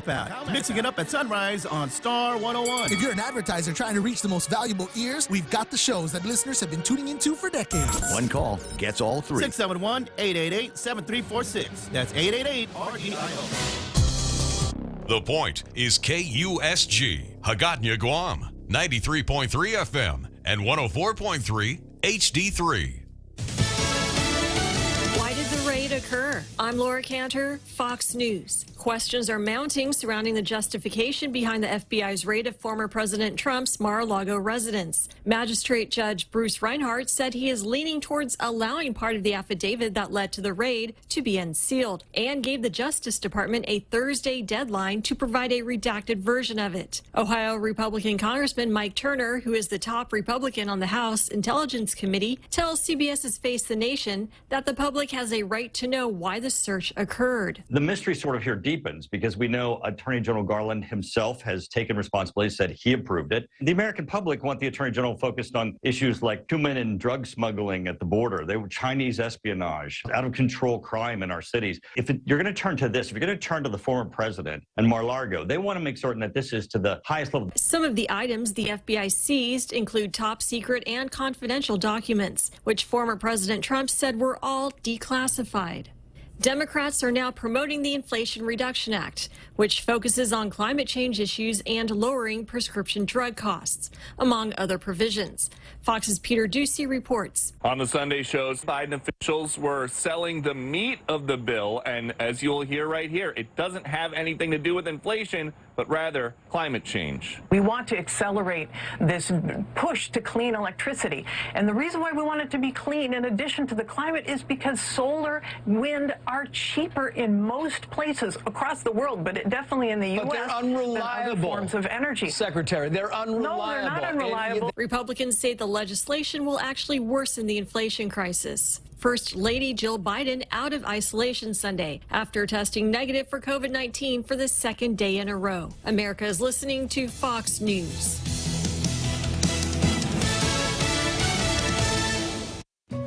Mixing it up at sunrise on Star 101. If you're an advertiser trying to reach the most valuable ears, we've got the shows that listeners have been tuning into for decades. One call gets all three. 671-888-7346. That's 888-REIO. The Point is KUSG, Hagåtña, Guam, 93.3 FM and 104.3 HD3. Why did the raid occur? I'm Laura Cantor, Fox News. Questions are mounting surrounding the justification behind the FBI's raid of former President Trump's Mar-a-Lago residence. Magistrate Judge Bruce Reinhardt said he is leaning towards allowing part of the affidavit that led to the raid to be unsealed and gave the Justice Department a Thursday deadline to provide a redacted version of it. Ohio Republican Congressman Mike Turner, who is the top Republican on the House Intelligence Committee, tells CBS's Face the Nation that the public has a right to know why the search occurred. The mystery sort of here deepens because we know Attorney General Garland himself has taken responsibility, said he approved it. The American public want the Attorney General focused on issues like human and drug smuggling at the border. They were Chinese espionage, out of control crime in our cities. If you're going to turn to this, if you're going to turn to the former president and Mar-a-Lago, they want to make certain that this is to the highest level. Some of the items the FBI seized include top secret and confidential documents, which former President Trump said were all declassified. Democrats are now promoting the Inflation Reduction Act, which focuses on climate change issues and lowering prescription drug costs, among other provisions. Fox's Peter Ducey reports. On the Sunday shows, Biden officials were selling the meat of the bill, and as you'll hear right here, it doesn't have anything to do with inflation, but rather climate change. We want to accelerate this push to clean electricity. And the reason why we want it to be clean, in addition to the climate, is because solar, wind are cheaper in most places across the world, but definitely in the U.S. But they're unreliable. Than other forms of energy. Secretary, they're unreliable. No, they're not unreliable. Republicans say the legislation will actually worsen the inflation crisis. First Lady Jill Biden out of isolation Sunday after testing negative for COVID-19 for the second day in a row. America is listening to Fox News.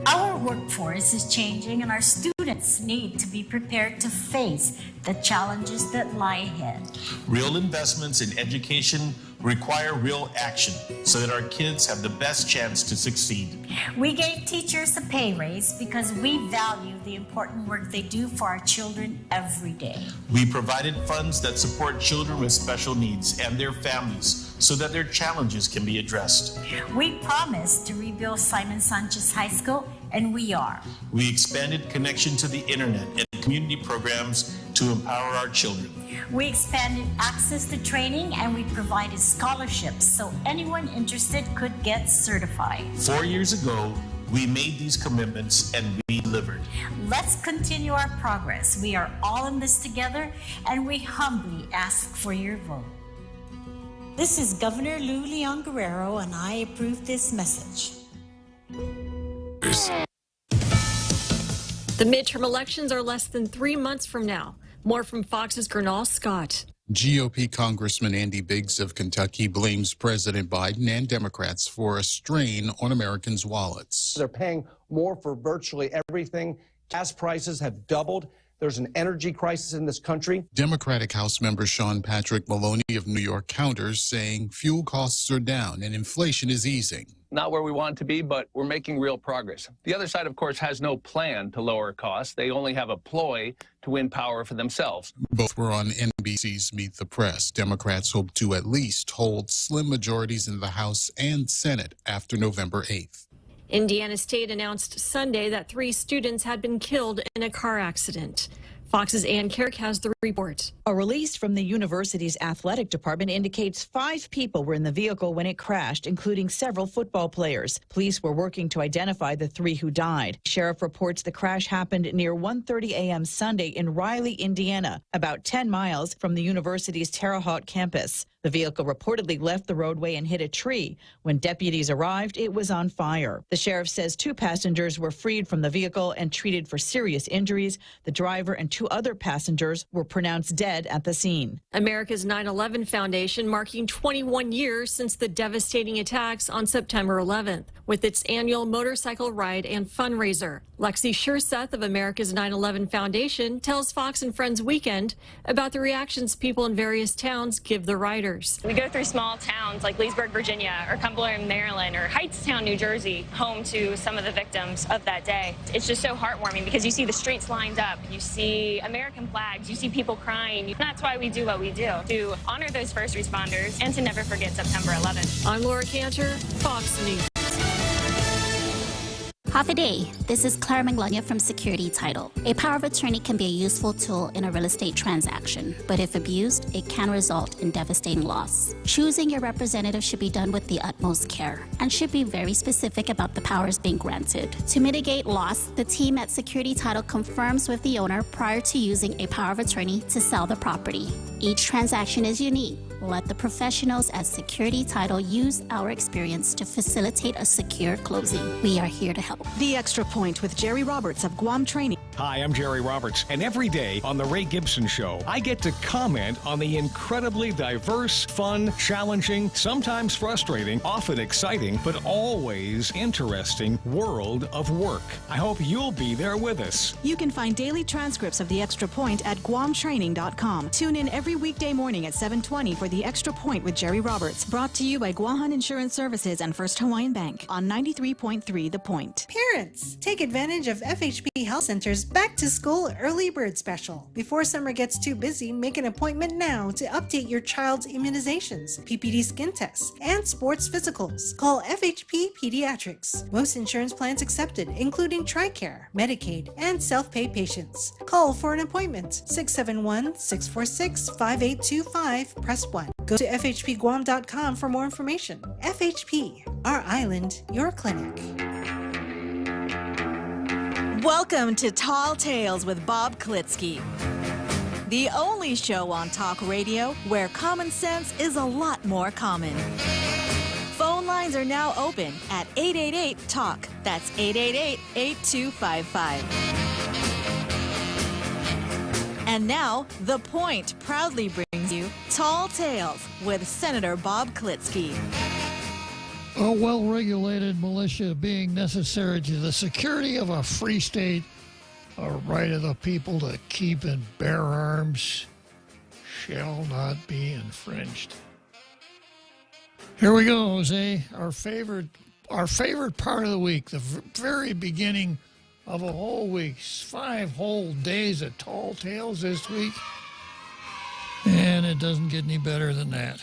Our workforce is changing and our students need to be prepared to face the challenges that lie ahead. Real investments in education require real action so that our kids have the best chance to succeed. We gave teachers a pay raise because we value the important work they do for our children every day. We provided funds that support children with special needs and their families so that their challenges can be addressed. We promised to rebuild Simon Sanchez High School, and we are. We expanded connection to the internet and community programs to empower our children. We expanded access to training and we provided scholarships so anyone interested could get certified. 4 years ago, we made these commitments and we delivered. Let's continue our progress. We are all in this together and we humbly ask for your vote. This is Governor Lou Leon Guerrero and I approve this message. The midterm elections are less than 3 months from now. More from Fox's Gernal Scott. GOP Congressman Andy Biggs of Kentucky blames President Biden and Democrats for a strain on Americans' wallets. They're paying more for virtually everything. Gas prices have doubled. There's an energy crisis in this country. Democratic House member Sean Patrick Maloney of New York counters, saying fuel costs are down and inflation is easing. Not where we want to be, but we're making real progress. The other side, of course, has no plan to lower costs. They only have a ploy to win power for themselves. Both were on NBC's Meet the Press. Democrats hope to at least hold slim majorities in the House and Senate after November 8th. Indiana State announced Sunday that 3 students had been killed in a car accident. Fox's Ann Carrick has the report. A release from the university's athletic department indicates 5 people were in the vehicle when it crashed, including several football players. Police were working to identify the 3 who died. Sheriff reports the crash happened near 1:30 a.m. Sunday in Riley, Indiana, about 10 miles from the university's Terre Haute campus. The vehicle reportedly left the roadway and hit a tree. When deputies arrived, it was on fire. The sheriff says 2 passengers were freed from the vehicle and treated for serious injuries. The driver and 2 other passengers were pronounced dead at the scene. America's 9/11 Foundation marking 21 years since the devastating attacks on September 11th, with its annual motorcycle ride and fundraiser. Lexi Schurseth of America's 9/11 Foundation tells Fox and Friends Weekend about the reactions people in various towns give the riders. We go through small towns like Leesburg, Virginia, or Cumberland, Maryland, or Hightstown, New Jersey, home to some of the victims of that day. It's just so heartwarming because you see the streets lined up, you see American flags, you see people crying. That's why we do what we do, to honor those first responders and to never forget September 11th. I'm Laura Cantor, Fox News. Half a day. This is Clara Manglona from Security Title. A power of attorney can be a useful tool in a real estate transaction, but if abused, it can result in devastating loss. Choosing your representative should be done with the utmost care and should be very specific about the powers being granted. To mitigate loss, the team at Security Title confirms with the owner prior to using a power of attorney to sell the property. Each transaction is unique. Let the professionals at Security Title use our experience to facilitate a secure closing. We are here to help. The Extra Point with Jerry Roberts of Guam Training. Hi, I'm Jerry Roberts, and every day on The Ray Gibson Show, I get to comment on the incredibly diverse, fun, challenging, sometimes frustrating, often exciting, but always interesting world of work. I hope you'll be there with us. You can find daily transcripts of The Extra Point at guamtraining.com. Tune in every weekday morning at 7:20 for The Extra Point with Jerry Roberts, brought to you by Guahan Insurance Services and First Hawaiian Bank on 93.3 The Point. Parents, take advantage of FHP Health Center's Back to School Early Bird Special. Before summer gets too busy, make an appointment now to update your child's immunizations, PPD skin tests, and sports physicals. Call FHP Pediatrics. Most insurance plans accepted, including TRICARE, Medicaid, and self-pay patients. Call for an appointment. 671-646-5825. Press 1. Go to fhpguam.com for more information. FHP, our island, your clinic. Welcome to Tall Tales with Bob Klitzkie, the only show on talk radio where common sense is a lot more common. Phone lines are now open at 888-TALK. That's 888-8255. And now, The Point proudly brings you Tall Tales with Senator Bob Klitzkie. A well-regulated militia being necessary to the security of a free state, a right of the people to keep and bear arms, shall not be infringed. Here we go, Jose. Our favorite part of the week, the very beginning of a whole week. 5 whole days of Tall Tales this week, and it doesn't get any better than that.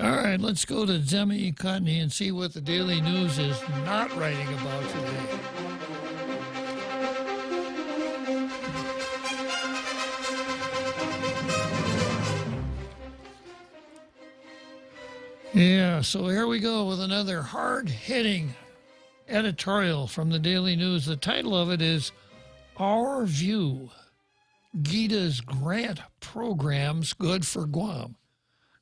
All right, let's go to Zemi Ikotny and see what the Daily News is not writing about today. Yeah, so here we go with another hard-hitting editorial from the Daily News. The title of it is Our View, Gita's Grant Programs Good for Guam.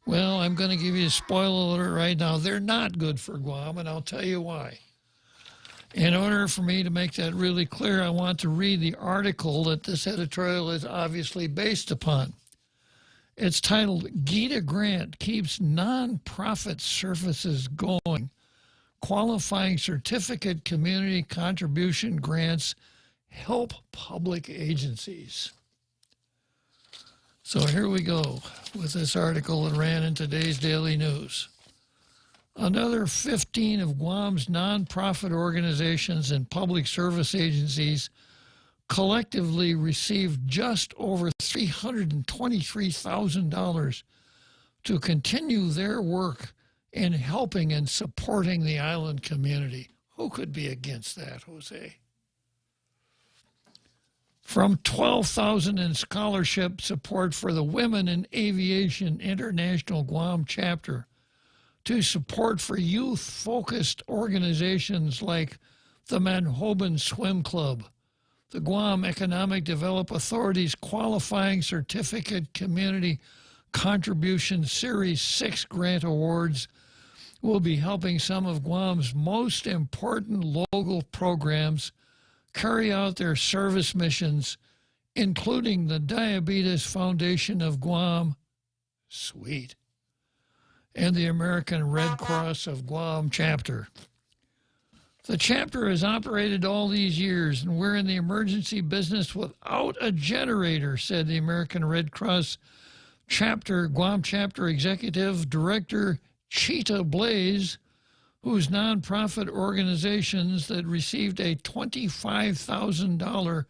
Well, I'm going to give you a spoiler alert right now. They're not good for Guam, and I'll tell you why. In order for me to make that really clear, I want to read the article that this editorial is obviously based upon. It's titled, Gita Grant Keeps Nonprofit Services Going. Qualifying Certificate Community Contribution Grants Help Public Agencies. So here we go with this article that ran in today's Daily News. Another 15 of Guam's nonprofit organizations and public service agencies collectively received just over $323,000 to continue their work in helping and supporting the island community. Who could be against that, Jose? From $12,000 in scholarship support for the Women in Aviation International Guam chapter to support for youth-focused organizations like the Manhoban Swim Club, the Guam Economic Development Authority's Qualifying Certificate Community Contribution Series 6 grant awards will be helping some of Guam's most important local programs carry out their service missions, including the Diabetes Foundation of Guam, sweet, and the American Red Cross of Guam chapter. The chapter has operated all these years, and we're in the emergency business without a generator, said the American Red Cross chapter, Guam chapter executive director Cheetah Blaze, whose nonprofit organizations that received a $25,000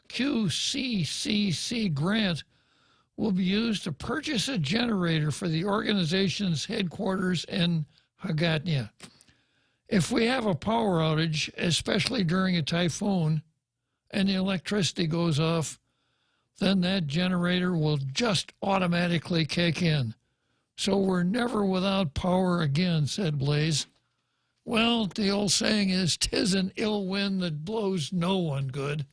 QCCC grant will be used to purchase a generator for the organization's headquarters in Hagatnya. If we have a power outage, especially during a typhoon, and the electricity goes off, then that generator will just automatically kick in. So we're never without power again, said Blaze. Well, the old saying is, 'tis an ill wind that blows no one good.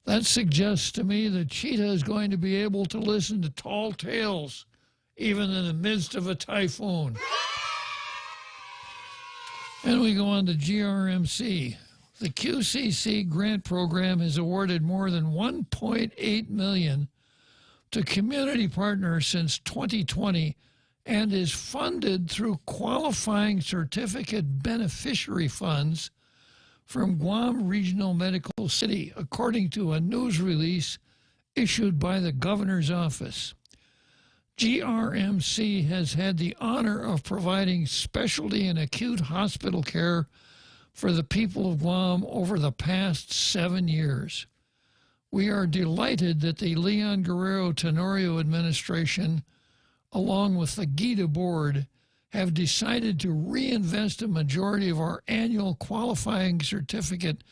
That suggests to me that Cheetah is going to be able to listen to tall tales, even in the midst of a typhoon. And we go on to GRMC. The QCC grant program has awarded more than $1.8 million to community partners since 2020 and is funded through qualifying certificate beneficiary funds from Guam Regional Medical City, according to a news release issued by the governor's office. GRMC has had the honor of providing specialty and acute hospital care for the people of Guam over the past 7 years. We are delighted that the Leon Guerrero Tenorio administration, along with the GITA board, have decided to reinvest a majority of our annual qualifying certificate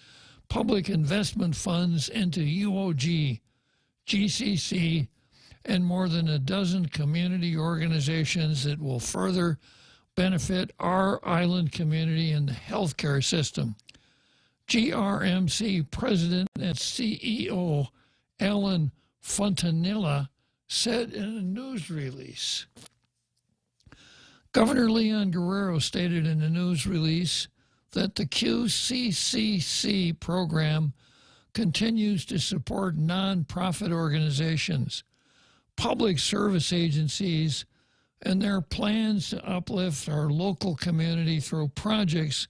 public investment funds into UOG, GCC, and more than a dozen community organizations that will further benefit our island community and the healthcare system. GRMC President and CEO Alan Fontanilla said in a news release. Governor Leon Guerrero stated in a news release that the QCCC program continues to support nonprofit organizations, public service agencies, and their plans to uplift our local community through projects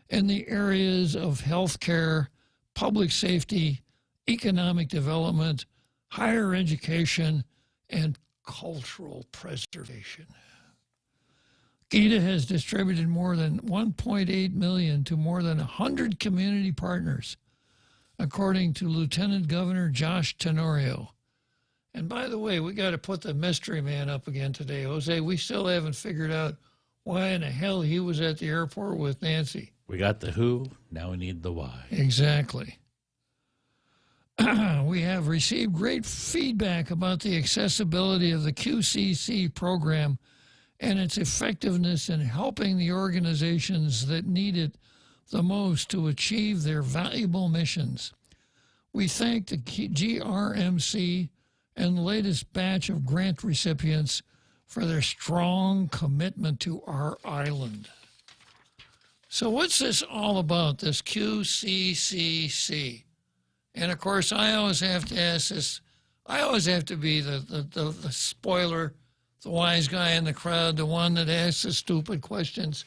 in the areas of healthcare, public safety, economic development, higher education, and cultural preservation. GITA has distributed more than $1.8 million to more than 100 community partners, according to Lieutenant Governor Josh Tenorio. And by the way, we got to put the mystery man up again today, Jose. We still haven't figured out why in the hell he was at the airport with Nancy. We got the who, now we need the why. Exactly. We have received great feedback about the accessibility of the QCC program and its effectiveness in helping the organizations that need it the most to achieve their valuable missions. We thank the GRMC and the latest batch of grant recipients for their strong commitment to our island. So what's this all about, this QCCC? And of course, I always have to ask this. I always have to be the spoiler, the wise guy in the crowd, the one that asks the stupid questions.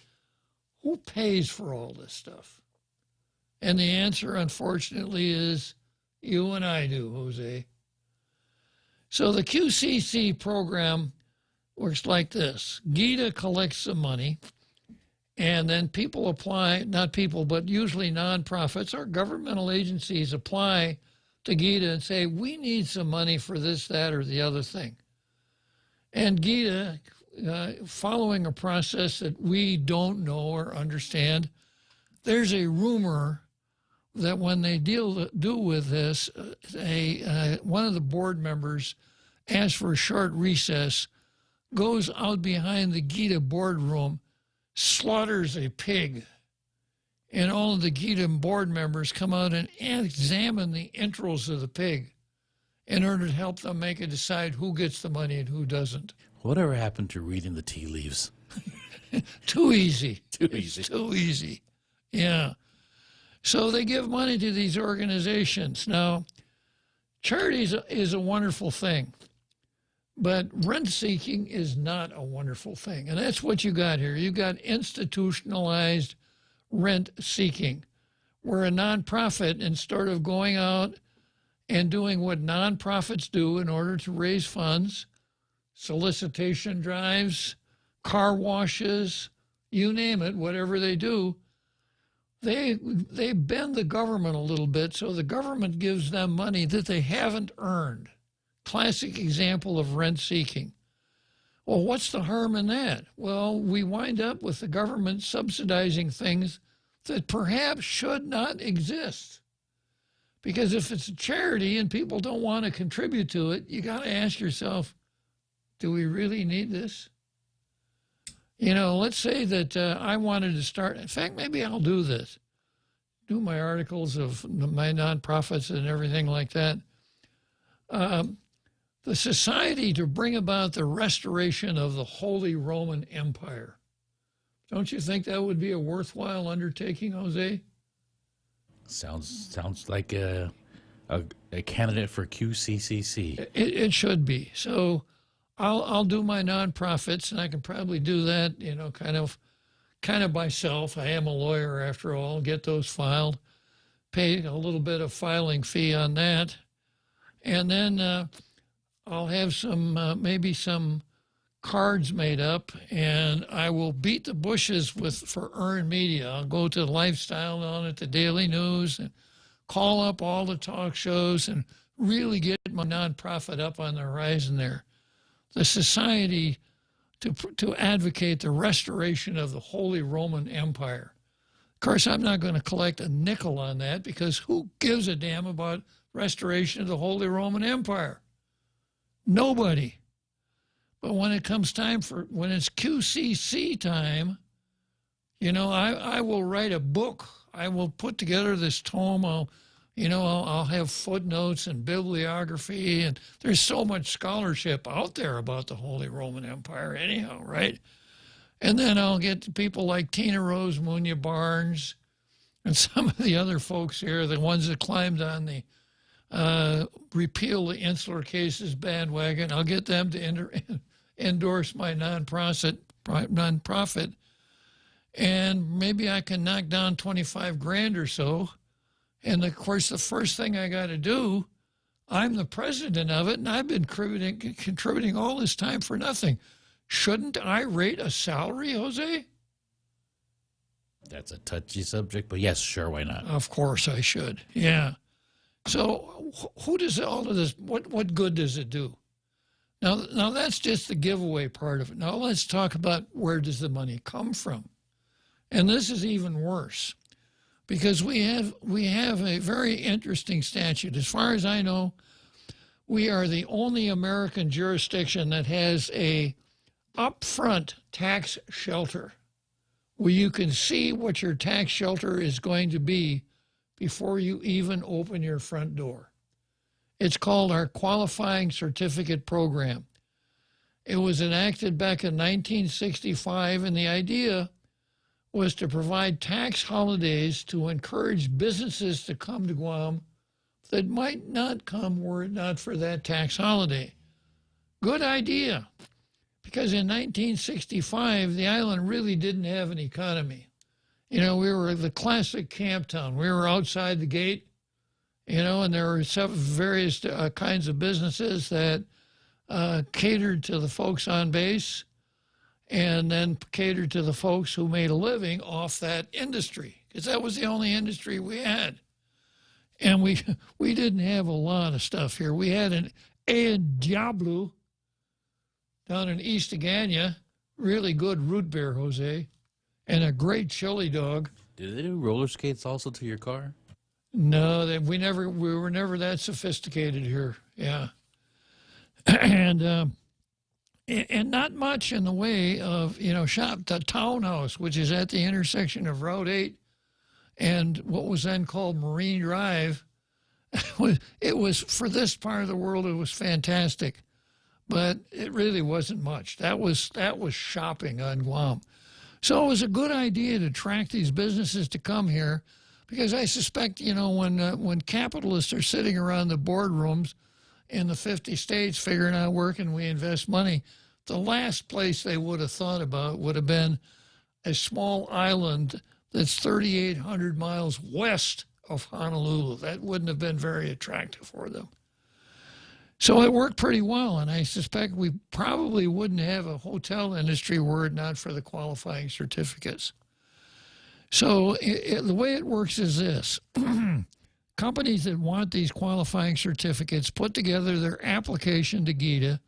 Who pays for all this stuff? And the answer, unfortunately, is you and I do, Jose. So the QCC program works like this. GITA collects the money, and then people apply, not people, but usually nonprofits or governmental agencies apply to GITA and say, we need some money for this, that, or the other thing. And GITA, following a process that we don't know or understand, there's a rumor that when they do with this, one of the board members asks for a short recess, goes out behind the GITA boardroom, slaughters a pig, and all of the GITA board members come out and examine the entrails of the pig. in order to help them make a decide who gets the money and who doesn't. Whatever happened to reading the tea leaves? Too easy. Too easy. It's too easy. Yeah. So they give money to these organizations. Now, charity is a wonderful thing, but rent-seeking is not a wonderful thing. And that's what you got here. You got institutionalized rent-seeking, where a nonprofit, instead of going out and doing what nonprofits do in order to raise funds, solicitation drives, car washes, you name it, whatever they do, they bend the government a little bit so the government gives them money that they haven't earned. Classic example of rent-seeking. Well, what's the harm in that? Well, we wind up with the government subsidizing things that perhaps should not exist. Because if it's a charity and people don't want to contribute to it, you got to ask yourself, do we really need this? You know, let's say that I wanted to start, in fact, maybe I'll do this, do my articles of my nonprofits and everything like that. The Society to Bring About the Restoration of the Holy Roman Empire. Don't you think that would be a worthwhile undertaking, Jose? Sounds like a candidate for QCCC. It should be. So I'll do my nonprofits, and I can probably do that, you know, kind of myself. I am a lawyer after all. Get those filed, pay a little bit of filing fee on that, and then I'll have some maybe some cards made up, and I will beat the bushes for earned media. I'll go to Lifestyle on at the Daily News and call up all the talk shows and really get my nonprofit up on the horizon there. The Society to advocate the restoration of the Holy Roman Empire. Of course, I'm not going to collect a nickel on that because who gives a damn about restoration of the Holy Roman Empire? Nobody. But when it comes time when it's QCC time, you know, I will write a book. I will put together this tome. I'll have footnotes and bibliography, and there's so much scholarship out there about the Holy Roman Empire anyhow, right? And then I'll get people like Tina Rose Munya Barnes and some of the other folks here, the ones that climbed on the repeal the insular cases bandwagon. I'll get them to endorse my nonprofit, and maybe I can knock down 25 grand or so. And of course, the first thing I got to do, I'm the president of it, and I've been contributing all this time for nothing. Shouldn't I rate a salary, Jose? That's a touchy subject, but yes, sure, why not? Of course I should, yeah. So who does all of this, what good does it do? Now that's just the giveaway part of it. Now let's talk about where does the money come from? And this is even worse because we have a very interesting statute. As far as I know, we are the only American jurisdiction that has a upfront tax shelter where you can see what your tax shelter is going to be before you even open your front door. It's called our Qualifying Certificate Program. It was enacted back in 1965, and the idea was to provide tax holidays to encourage businesses to come to Guam that might not come were it not for that tax holiday. Good idea, because in 1965, the island really didn't have an economy. You know, we were the classic camp town. We were outside the gate, you know, and there were various kinds of businesses that catered to the folks on base and then catered to the folks who made a living off that industry, because that was the only industry we had. And we didn't have a lot of stuff here. We had an El Diablo down in East Agana, really good root beer, Jose, and a great chili dog. Did they do roller skates also to your car? No, we were never that sophisticated here. Yeah, and not much in the way of, you know, the Townhouse, which is at the intersection of Route 8 and what was then called Marine Drive. It was, for this part of the world, it was fantastic, but it really wasn't much. That was shopping on Guam. So it was a good idea to attract these businesses to come here, because I suspect, when capitalists are sitting around the boardrooms in the 50 states figuring out where can we invest money, the last place they would have thought about would have been a small island that's 3,800 miles west of Honolulu. That wouldn't have been very attractive for them. So it worked pretty well, and I suspect we probably wouldn't have a hotel industry were it not for the qualifying certificates. So the way it works is this. Companies that want these qualifying certificates put together their application to GITA,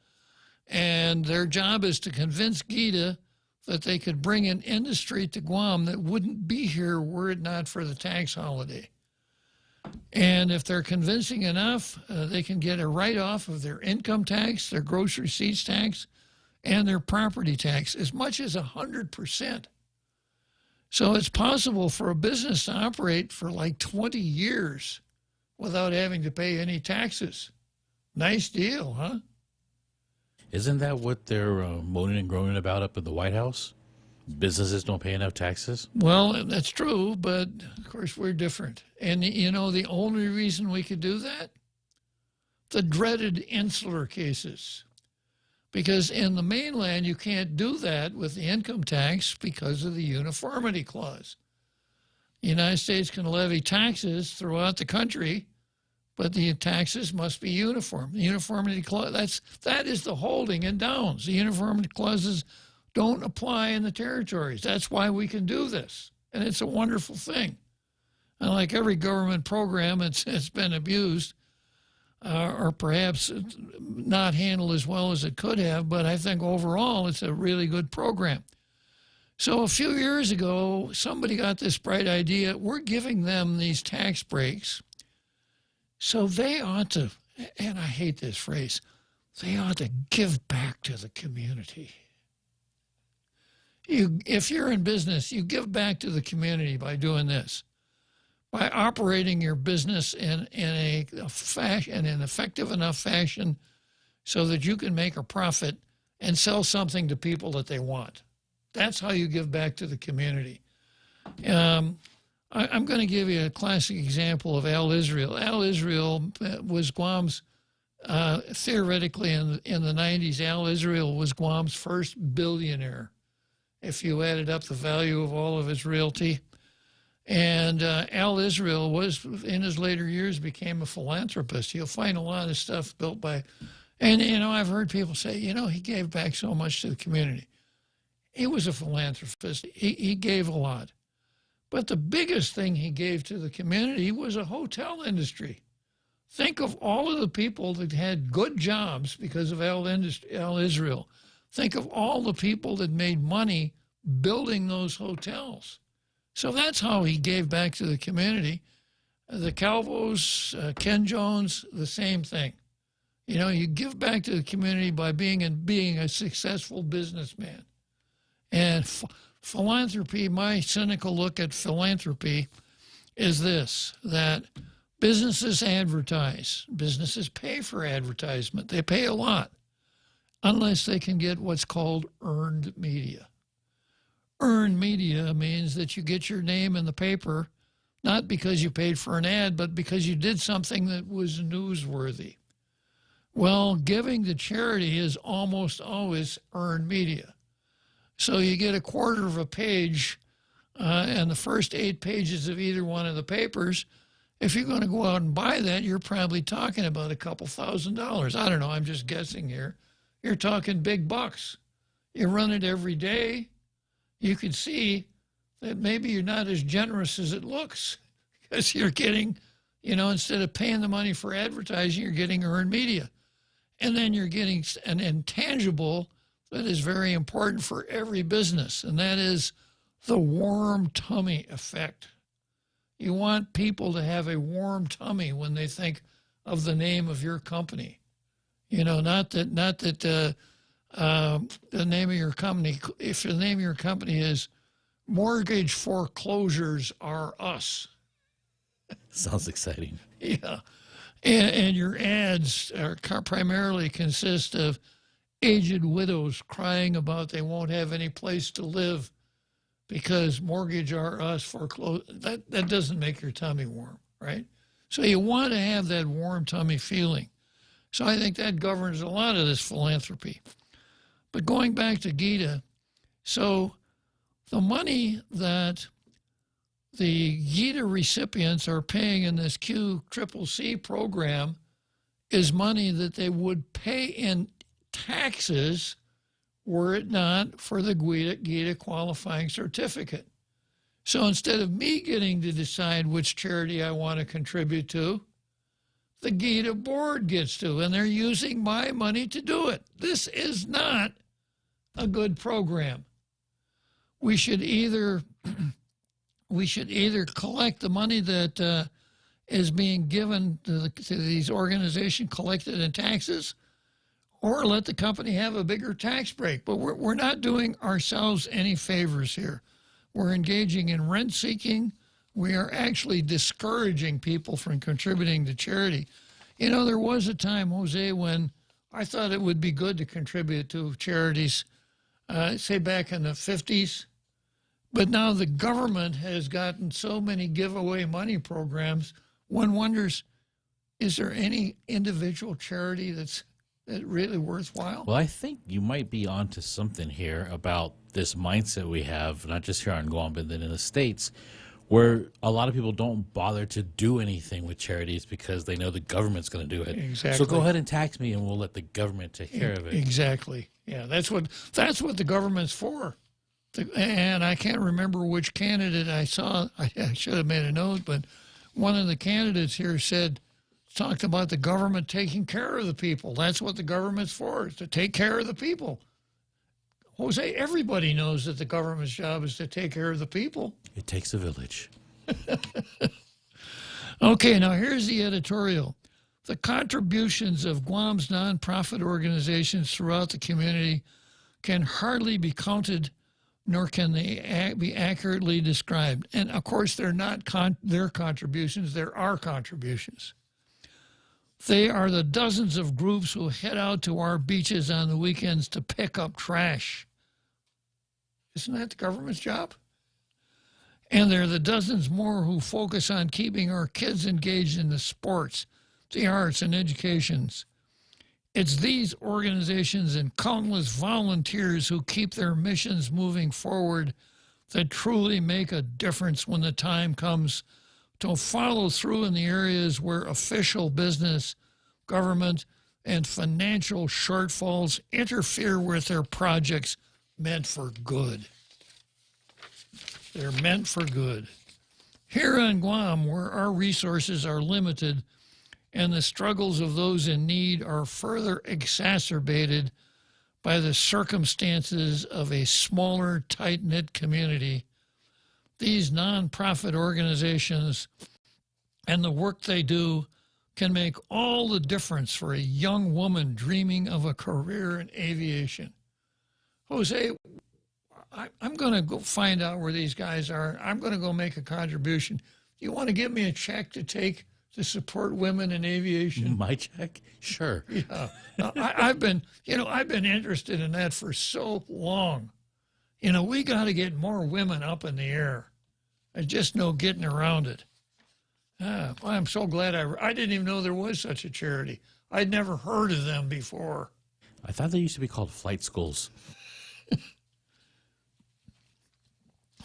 and their job is to convince GITA that they could bring an industry to Guam that wouldn't be here were it not for the tax holiday. And if they're convincing enough, they can get a write-off of their income tax, their gross receipts tax, and their property tax, as much as 100%. So it's possible for a business to operate for like 20 years without having to pay any taxes. Nice deal, huh? Isn't that what they're moaning and groaning about up at the White House? Businesses don't pay enough taxes? Well, that's true, but of course we're different. And the only reason we could do that? The dreaded insular cases. Because in the mainland, you can't do that with the income tax because of the uniformity clause. The United States can levy taxes throughout the country, but the taxes must be uniform. The uniformity clause, that is the holding in Downs. The uniformity clauses don't apply in the territories. That's why we can do this. And it's a wonderful thing. And like every government program, it's been abused, or perhaps not handled as well as it could have, but I think overall it's a really good program. So a few years ago, somebody got this bright idea. We're giving them these tax breaks, so they ought to, and I hate this phrase, they ought to give back to the community. If you're in business, you give back to the community by doing this, by operating your business in an effective enough fashion so that you can make a profit and sell something to people that they want. That's how you give back to the community. I'm going to give you a classic example of Al Israel. Al Israel was Guam's, theoretically in the 90s, Al Israel was Guam's first billionaire, if you added up the value of all of his realty. And Al Israel was, in his later years, became a philanthropist. You'll find a lot of stuff built by, and I've heard people say, he gave back so much to the community. He was a philanthropist. He gave a lot. But the biggest thing he gave to the community was a hotel industry. Think of all of the people that had good jobs because of Al Israel. Think of all the people that made money building those hotels. So that's how he gave back to the community. The Calvos, Ken Jones, the same thing. You give back to the community by being a successful businessman. And philanthropy, my cynical look at philanthropy is this, that businesses advertise. Businesses pay for advertisement. They pay a lot, unless they can get what's called earned media. Earned media means that you get your name in the paper, not because you paid for an ad, but because you did something that was newsworthy. Well, giving to charity is almost always earned media. So you get a quarter of a page and the first 8 pages of either one of the papers. If you're going to go out and buy that, you're probably talking about a couple $1,000s. I don't know, I'm just guessing here. You're talking big bucks. You run it every day. You can see that maybe you're not as generous as it looks, because you're getting, instead of paying the money for advertising, you're getting earned media. And then you're getting an intangible that is very important for every business, and that is the warm tummy effect. You want people to have a warm tummy when they think of the name of your company. Not that the name of your company, if the name of your company is Mortgage Foreclosures Are Us. Sounds exciting. Yeah. And your ads are primarily consist of aged widows crying about they won't have any place to live because Mortgage R Us foreclosed. That doesn't make your tummy warm, right? So you want to have that warm tummy feeling. So I think that governs a lot of this philanthropy. But going back to Gita, so the money that the Gita recipients are paying in this QCCC program is money that they would pay in taxes were it not for the Gita qualifying certificate. So instead of me getting to decide which charity I want to contribute to, the Gita board gets to, and they're using my money to do it. This is not a good program. We should either collect the money that is being given to these organizations, collected in taxes, or let the company have a bigger tax break. But we're not doing ourselves any favors here. We're engaging in rent seeking. We are actually discouraging people from contributing to charity. You know, there was a time, Jose, when I thought it would be good to contribute to charities, say back in the 50s. But now the government has gotten so many giveaway money programs, one wonders, is there any individual charity that's really worthwhile? Well, I think you might be onto something here about this mindset we have, not just here on Guam, but then in the States, where a lot of people don't bother to do anything with charities because they know the government's going to do it. Exactly. So go ahead and tax me, and we'll let the government take care of it. Exactly. Yeah, that's what the government's for. And I can't remember which candidate I saw. I should have made a note, but one of the candidates here talked about the government taking care of the people. That's what the government's for, is to take care of the people. Jose, everybody knows that the government's job is to take care of the people. It takes a village. Okay, now here's the editorial. The contributions of Guam's nonprofit organizations throughout the community can hardly be counted, nor can they be accurately described. And of course, they're not their contributions, they're our contributions. They are the dozens of groups who head out to our beaches on the weekends to pick up trash. Isn't that the government's job? And there are the dozens more who focus on keeping our kids engaged in the sports, the arts, and educations. It's these organizations and countless volunteers who keep their missions moving forward that truly make a difference when the time comes to follow through in the areas where official business, government, and financial shortfalls interfere with their projects meant for good. They're meant for good. Here on Guam, where our resources are limited and the struggles of those in need are further exacerbated by the circumstances of a smaller, tight-knit community, these nonprofit organizations and the work they do can make all the difference for a young woman dreaming of a career in aviation. Jose, I'm going to go find out where these guys are. I'm going to go make a contribution. Do you want to give me a check to support women in aviation? My check? Sure. Yeah. I've been interested in that for so long. You know, we got to get more women up in the air. There's just no getting around it. Well, I'm so glad I didn't even know there was such a charity. I'd never heard of them before. I thought they used to be called flight schools.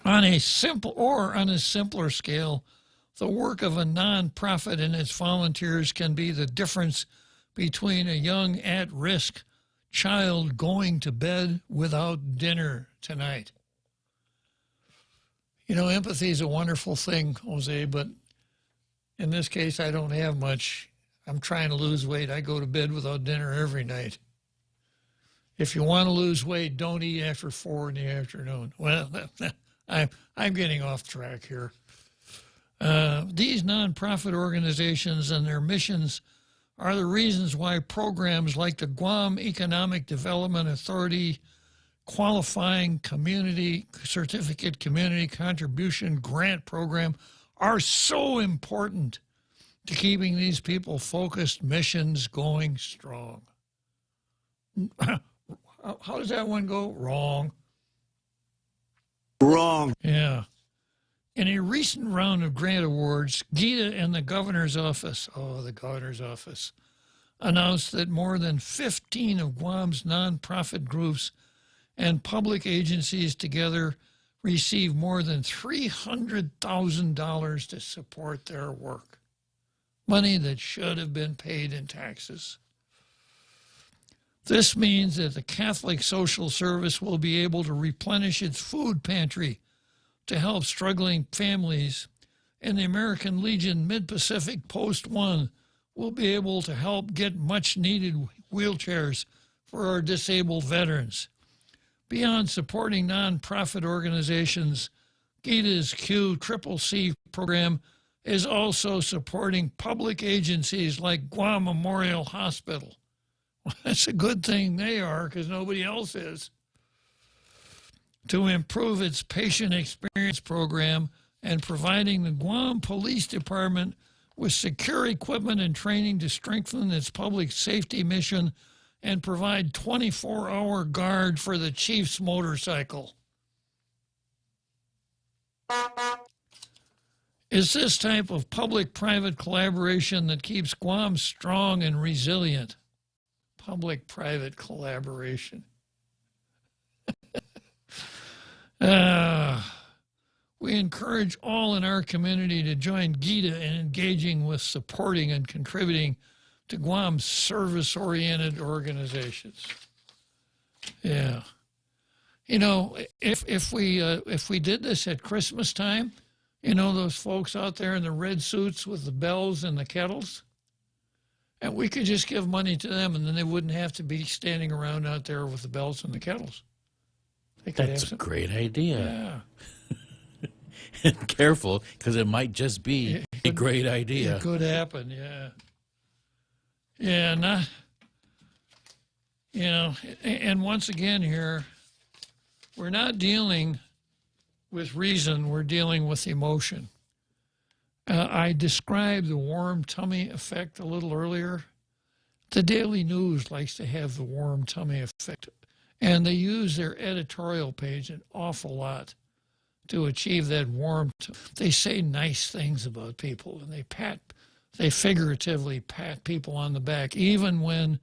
On a simpler scale, the work of a nonprofit and its volunteers can be the difference between a young at-risk child going to bed without dinner tonight. You know, empathy is a wonderful thing, Jose, but in this case, I don't have much. I'm trying to lose weight. I go to bed without dinner every night. If you want to lose weight, don't eat after 4 in the afternoon. Well, I'm getting off track here. These nonprofit organizations and their missions are the reasons why programs like the Guam Economic Development Authority Qualifying Community Certificate Community Contribution Grant Program are so important to keeping these people focused missions going strong. How does that one go? Wrong. Wrong. Yeah. In a recent round of grant awards, Gita and the governor's office, announced that more than 15 of Guam's nonprofit groups and public agencies together received more than $300,000 to support their work. Money that should have been paid in taxes. This means that the Catholic Social Service will be able to replenish its food pantry to help struggling families, and the American Legion Mid-Pacific Post 1 will be able to help get much-needed wheelchairs for our disabled veterans. Beyond supporting nonprofit organizations, Gita's QCCC program is also supporting public agencies like Guam Memorial Hospital. Well, that's a good thing they are, because nobody else is. To improve its patient experience program and providing the Guam Police Department with secure equipment and training to strengthen its public safety mission and provide 24-hour guard for the chief's motorcycle. It's this type of public-private collaboration that keeps Guam strong and resilient. Public-private collaboration. We encourage all in our community to join Gita in engaging with, supporting, and contributing to Guam's service-oriented organizations. Yeah. You know, if we did this at Christmas time, you know, those folks out there in the red suits with the bells and the kettles, and we could just give money to them, and then they wouldn't have to be standing around out there with the bells and the kettles. That's a great idea. Yeah. And careful, because it might just be a great idea. It could happen, yeah. Yeah, not, you know, and once again here, we're not dealing with reason, we're dealing with emotion. I described the warm tummy effect a little earlier. The Daily News likes to have the warm tummy effect, and they use their editorial page an awful lot to achieve that warmth. They say nice things about people, and they figuratively pat people on the back, even when,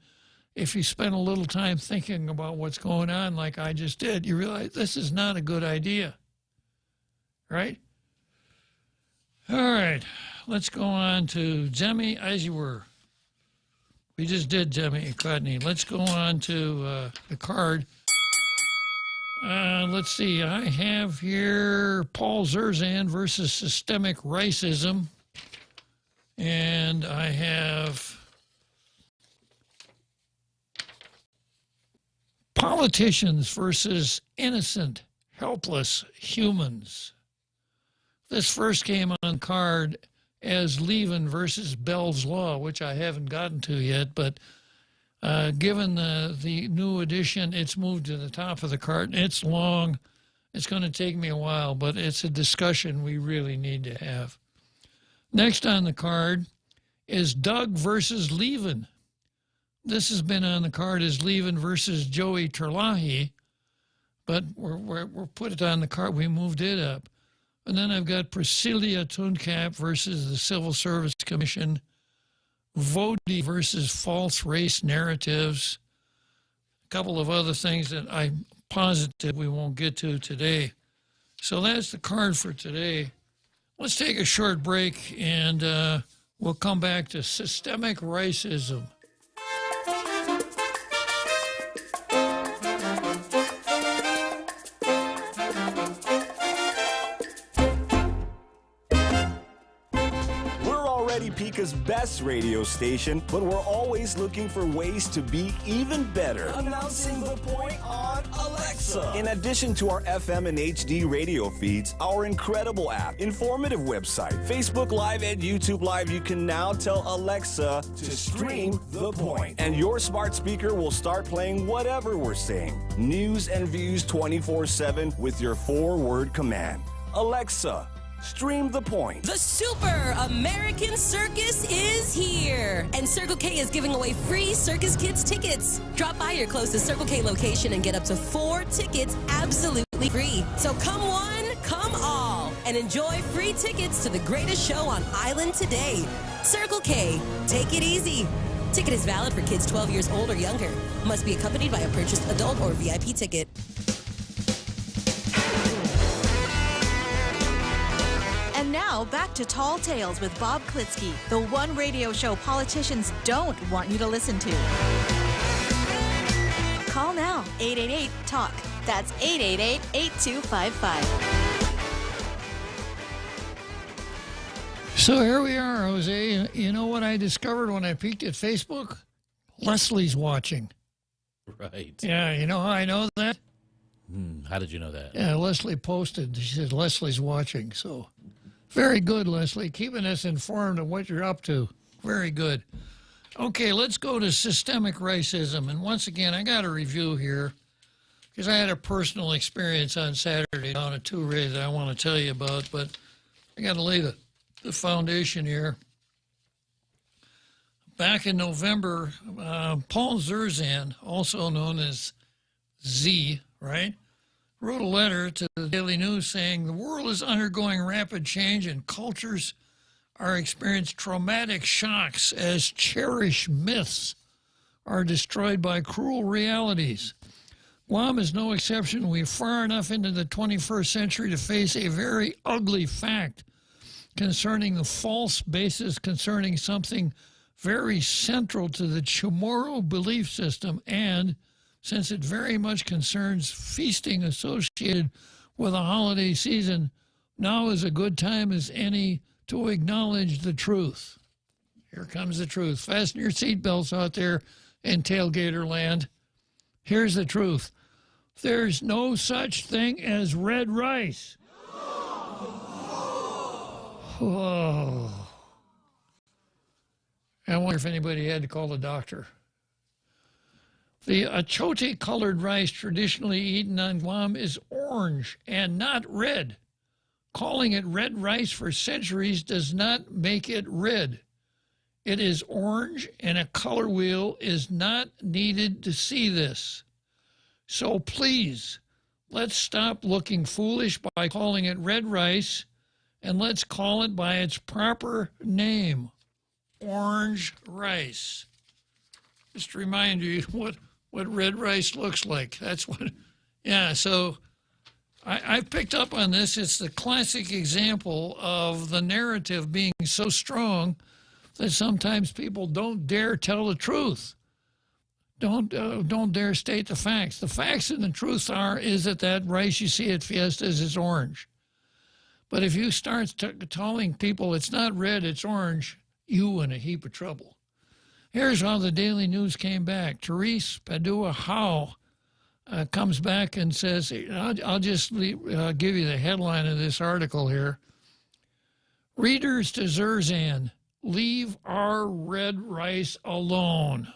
if you spend a little time thinking about what's going on, like I just did, you realize this is not a good idea, right? All right, let's go on to Jemmy Eisiwer. We just did Jemmy Kodney. Let's go on to the card. Let's see, I have here Paul Zerzan versus systemic racism. And I have politicians versus innocent, helpless humans. This first came on card as Levin versus Bell's Law, which I haven't gotten to yet, but given the new edition, it's moved to the top of the card. It's long. It's going to take me a while, but it's a discussion we really need to have. Next on the card is Doug versus Levin. This has been on the card as Levin versus Joey Terlahi, but we're put it on the card. We moved it up. And then I've got Priscilla Tuncap versus the Civil Service Commission, Vodi versus false race narratives, a couple of other things that I'm positive we won't get to today. So that's the card for today. Let's take a short break, and we'll come back to systemic racism. Pika's best radio station, but we're always looking for ways to be even better. Announcing the point on Alexa. In addition to our FM and HD radio feeds, our incredible app, informative website, Facebook Live, and YouTube Live, you can now tell Alexa to stream The Point. And your smart speaker will start playing whatever we're saying. News and views 24/7 with your 4-word command. Alexa, Stream The Point. The Super American Circus is here, and Circle K is giving away free Circus Kids tickets. Drop by your closest Circle K location and get up to 4 tickets absolutely free. So come one, come all, and enjoy free tickets to the greatest show on Island today. Circle K, take it easy. Ticket is valid for kids 12 years old or younger. Must be accompanied by a purchased adult or VIP ticket. And now, back to Tall Tales with Bob Klitzkie, the one radio show politicians don't want you to listen to. Call now, 888-TALK. That's 888-8255. So here we are, Jose. You know what I discovered when I peeked at Facebook? Leslie's watching. Right. Yeah, you know how I know that? How did you know that? Yeah, Leslie posted. She said Leslie's watching. So very good, Leslie. Keeping us informed of what you're up to. Very good. Okay, let's go to systemic racism. And once again, I got a review here because I had a personal experience on Saturday down at Touray that I want to tell you about, but I got to lay the foundation here. Back in November, Paul Zerzan, also known as Z, right, wrote a letter to the Daily News saying the world is undergoing rapid change and cultures are experiencing traumatic shocks as cherished myths are destroyed by cruel realities. Guam is no exception. We're far enough into the 21st century to face a very ugly fact concerning the false basis concerning something very central to the Chamorro belief system, and since it very much concerns feasting associated with a holiday season, now is a good time as any to acknowledge the truth. Here comes the truth. Fasten your seatbelts out there in tailgater land. Here's the truth. There's no such thing as red rice. Oh. I wonder if anybody had to call the doctor. The achote-colored rice traditionally eaten on Guam is orange and not red. Calling it red rice for centuries does not make it red. It is orange, and a color wheel is not needed to see this. So please, let's stop looking foolish by calling it red rice, and let's call it by its proper name, orange rice. Just to remind you what red rice looks like. That's what, yeah, so I've picked up on this. It's the classic example of the narrative being so strong that sometimes people don't dare tell the truth. Don't dare state the facts. The facts and the truth is that rice you see at Fiestas is orange. But if you start telling people it's not red, it's orange, you in a heap of trouble. Here's how the Daily News came back. Therese Padua Howe comes back and says, I'll just give you the headline of this article here. Readers to Zerzan, leave our red rice alone.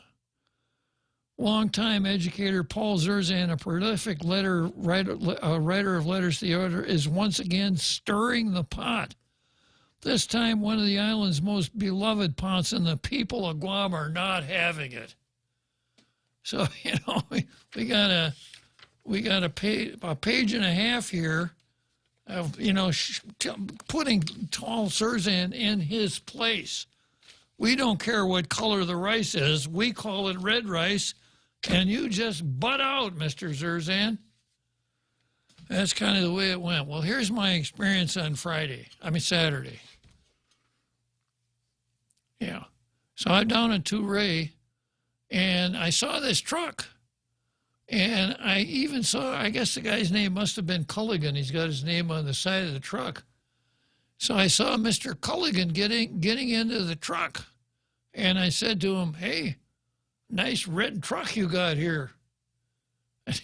Longtime educator Paul Zerzan, a prolific writer of letters to the editor, is once again stirring the pot. This time, one of the island's most beloved pots, and the people of Guam are not having it. So, we got a page and a half here of, putting Paul Zerzan in his place. We don't care what color the rice is. We call it red rice, and you just butt out, Mr. Zerzan. That's kind of the way it went. Well, here's my experience on Saturday. Yeah. So I'm down in Touray, and I saw this truck. And I even saw, I guess the guy's name must have been Culligan. He's got his name on the side of the truck. So I saw Mr. Culligan getting into the truck. And I said to him, hey, nice red truck you got here. And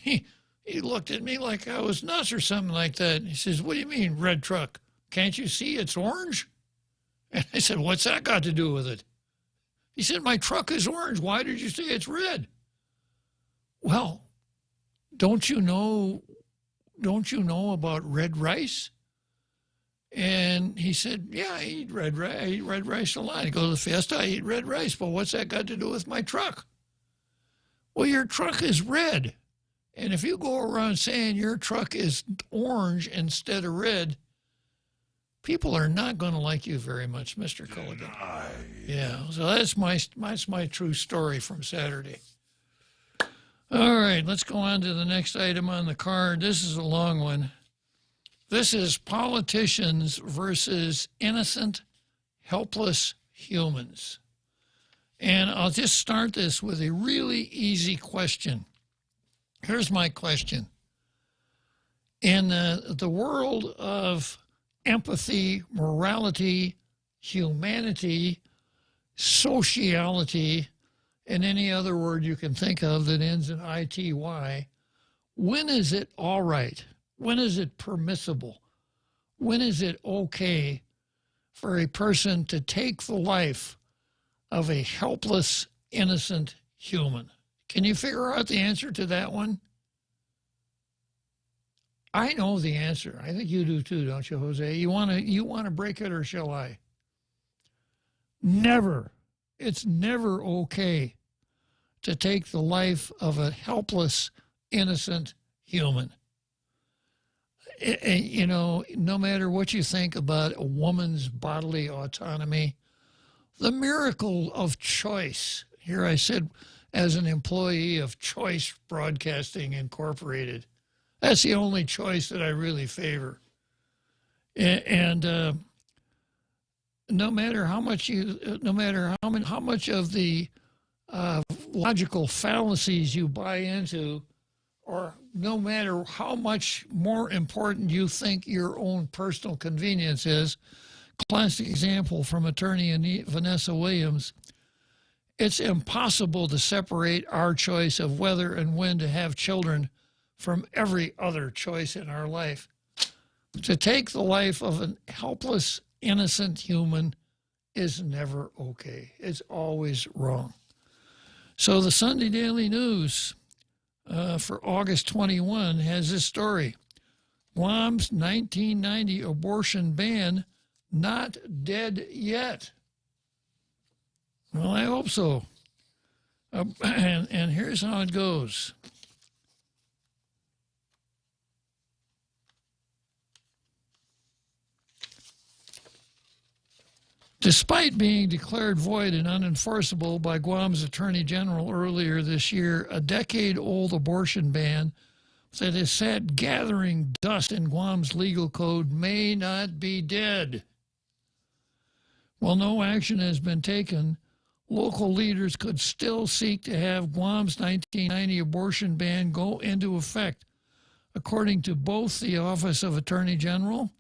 he looked at me like I was nuts or something like that. And he says, what do you mean, red truck? Can't you see it's orange? And I said, what's that got to do with it? He said, my truck is orange. Why did you say it's red? Well, don't you know about red rice? And he said, yeah, I eat red rice. I eat red rice a lot. He goes to the Fiesta, I eat red rice. But what's that got to do with my truck? Well, your truck is red. And if you go around saying your truck is orange instead of red, people are not going to like you very much, Mr. Culligan. Yeah, so that's my true story from Saturday. All right, let's go on to the next item on the card. This is a long one. This is politicians versus innocent, helpless humans. And I'll just start this with a really easy question. Here's my question. In the world of empathy, morality, humanity, sociality, and any other word you can think of that ends in ITY, when is it all right? When is it permissible? When is it okay for a person to take the life of a helpless, innocent human? Can you figure out the answer to that one? I know the answer. I think you do too, don't you, Jose? You want to break it, or shall I? Never. It's never okay to take the life of a helpless, innocent human. You know, no matter what you think about a woman's bodily autonomy, the miracle of choice. Here I said, as an employee of Choice Broadcasting Incorporated, that's the only choice that I really favor. And no matter how much how much of the logical fallacies you buy into, or no matter how much more important you think your own personal convenience is, classic example from attorney Vanessa Williams, it's impossible to separate our choice of whether and when to have children from every other choice in our life. To take the life of an helpless, innocent human is never okay. It's always wrong. So the Sunday Daily News for August 21 has this story. Guam's 1990 abortion ban not dead yet. Well, I hope so. And here's how it goes. Despite being declared void and unenforceable by Guam's Attorney General earlier this year, a decade-old abortion ban that has sat gathering dust in Guam's legal code may not be dead. While no action has been taken, local leaders could still seek to have Guam's 1990 abortion ban go into effect, according to both the Office of Attorney General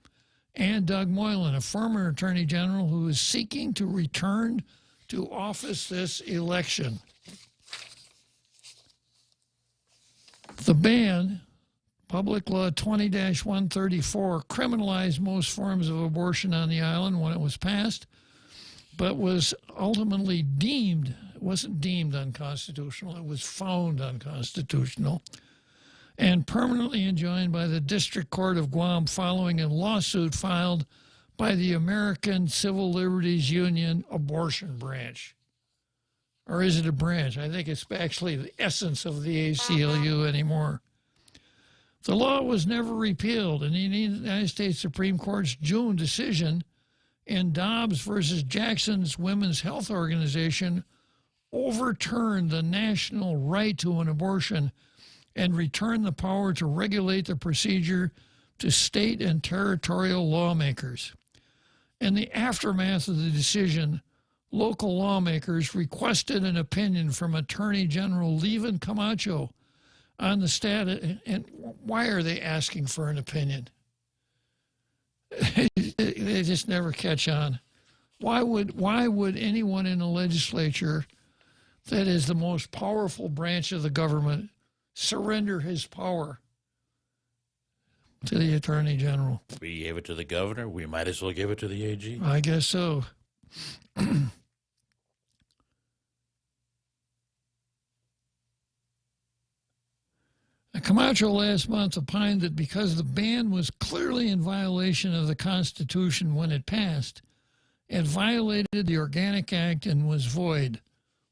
and Doug Moylan, a former Attorney General who is seeking to return to office this election. The ban, Public Law 20-134, criminalized most forms of abortion on the island when it was passed, but was ultimately deemed, it wasn't deemed unconstitutional, it was found unconstitutional, and permanently enjoined by the District Court of Guam following a lawsuit filed by the American Civil Liberties Union Abortion Branch. Or is it a branch? I think it's actually the essence of the ACLU anymore. The law was never repealed, and the United States Supreme Court's June decision in Dobbs versus Jackson's Women's Health Organization overturned the national right to an abortion and returned the power to regulate the procedure to state and territorial lawmakers. In the aftermath of the decision, local lawmakers requested an opinion from Attorney General Levin Camacho on the status. And why are they asking for an opinion? They just never catch on. Why would anyone in the legislature that is the most powerful branch of the government surrender his power to the Attorney General? We gave it to the governor. We might as well give it to the AG. I guess so. Camacho last month opined that because the ban was clearly in violation of the Constitution when it passed, it violated the Organic Act and was void.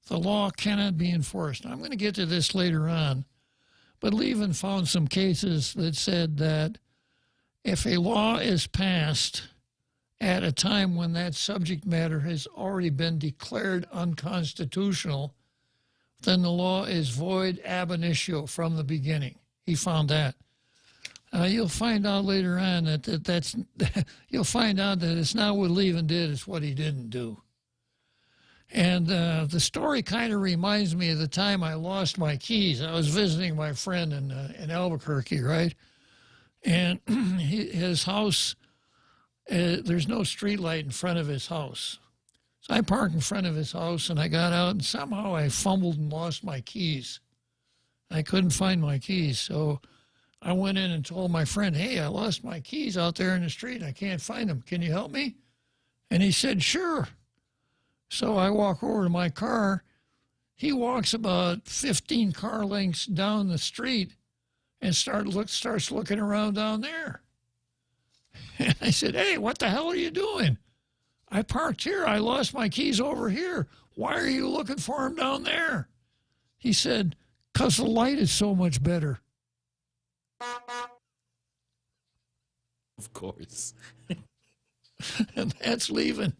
The law cannot be enforced. I'm going to get to this later on, but Levin found some cases that said that if a law is passed at a time when that subject matter has already been declared unconstitutional, then the law is void ab initio from the beginning. He found that. You'll find out later on that's you'll find out that it's not what Levin did, it's what he didn't do. And the story kind of reminds me of the time I lost my keys. I was visiting my friend in Albuquerque, right? And his house, there's no street light in front of his house. So I parked in front of his house, and I got out, and somehow I fumbled and lost my keys. I couldn't find my keys, so I went in and told my friend, hey, I lost my keys out there in the street. I can't find them. Can you help me? And he said, sure. So I walk over to my car. He walks about 15 car lengths down the street and starts looking around down there. And I said, hey, what the hell are you doing? I parked here. I lost my keys over here. Why are you looking for them down there? He said, because the light is so much better. Of course. And that's Levin.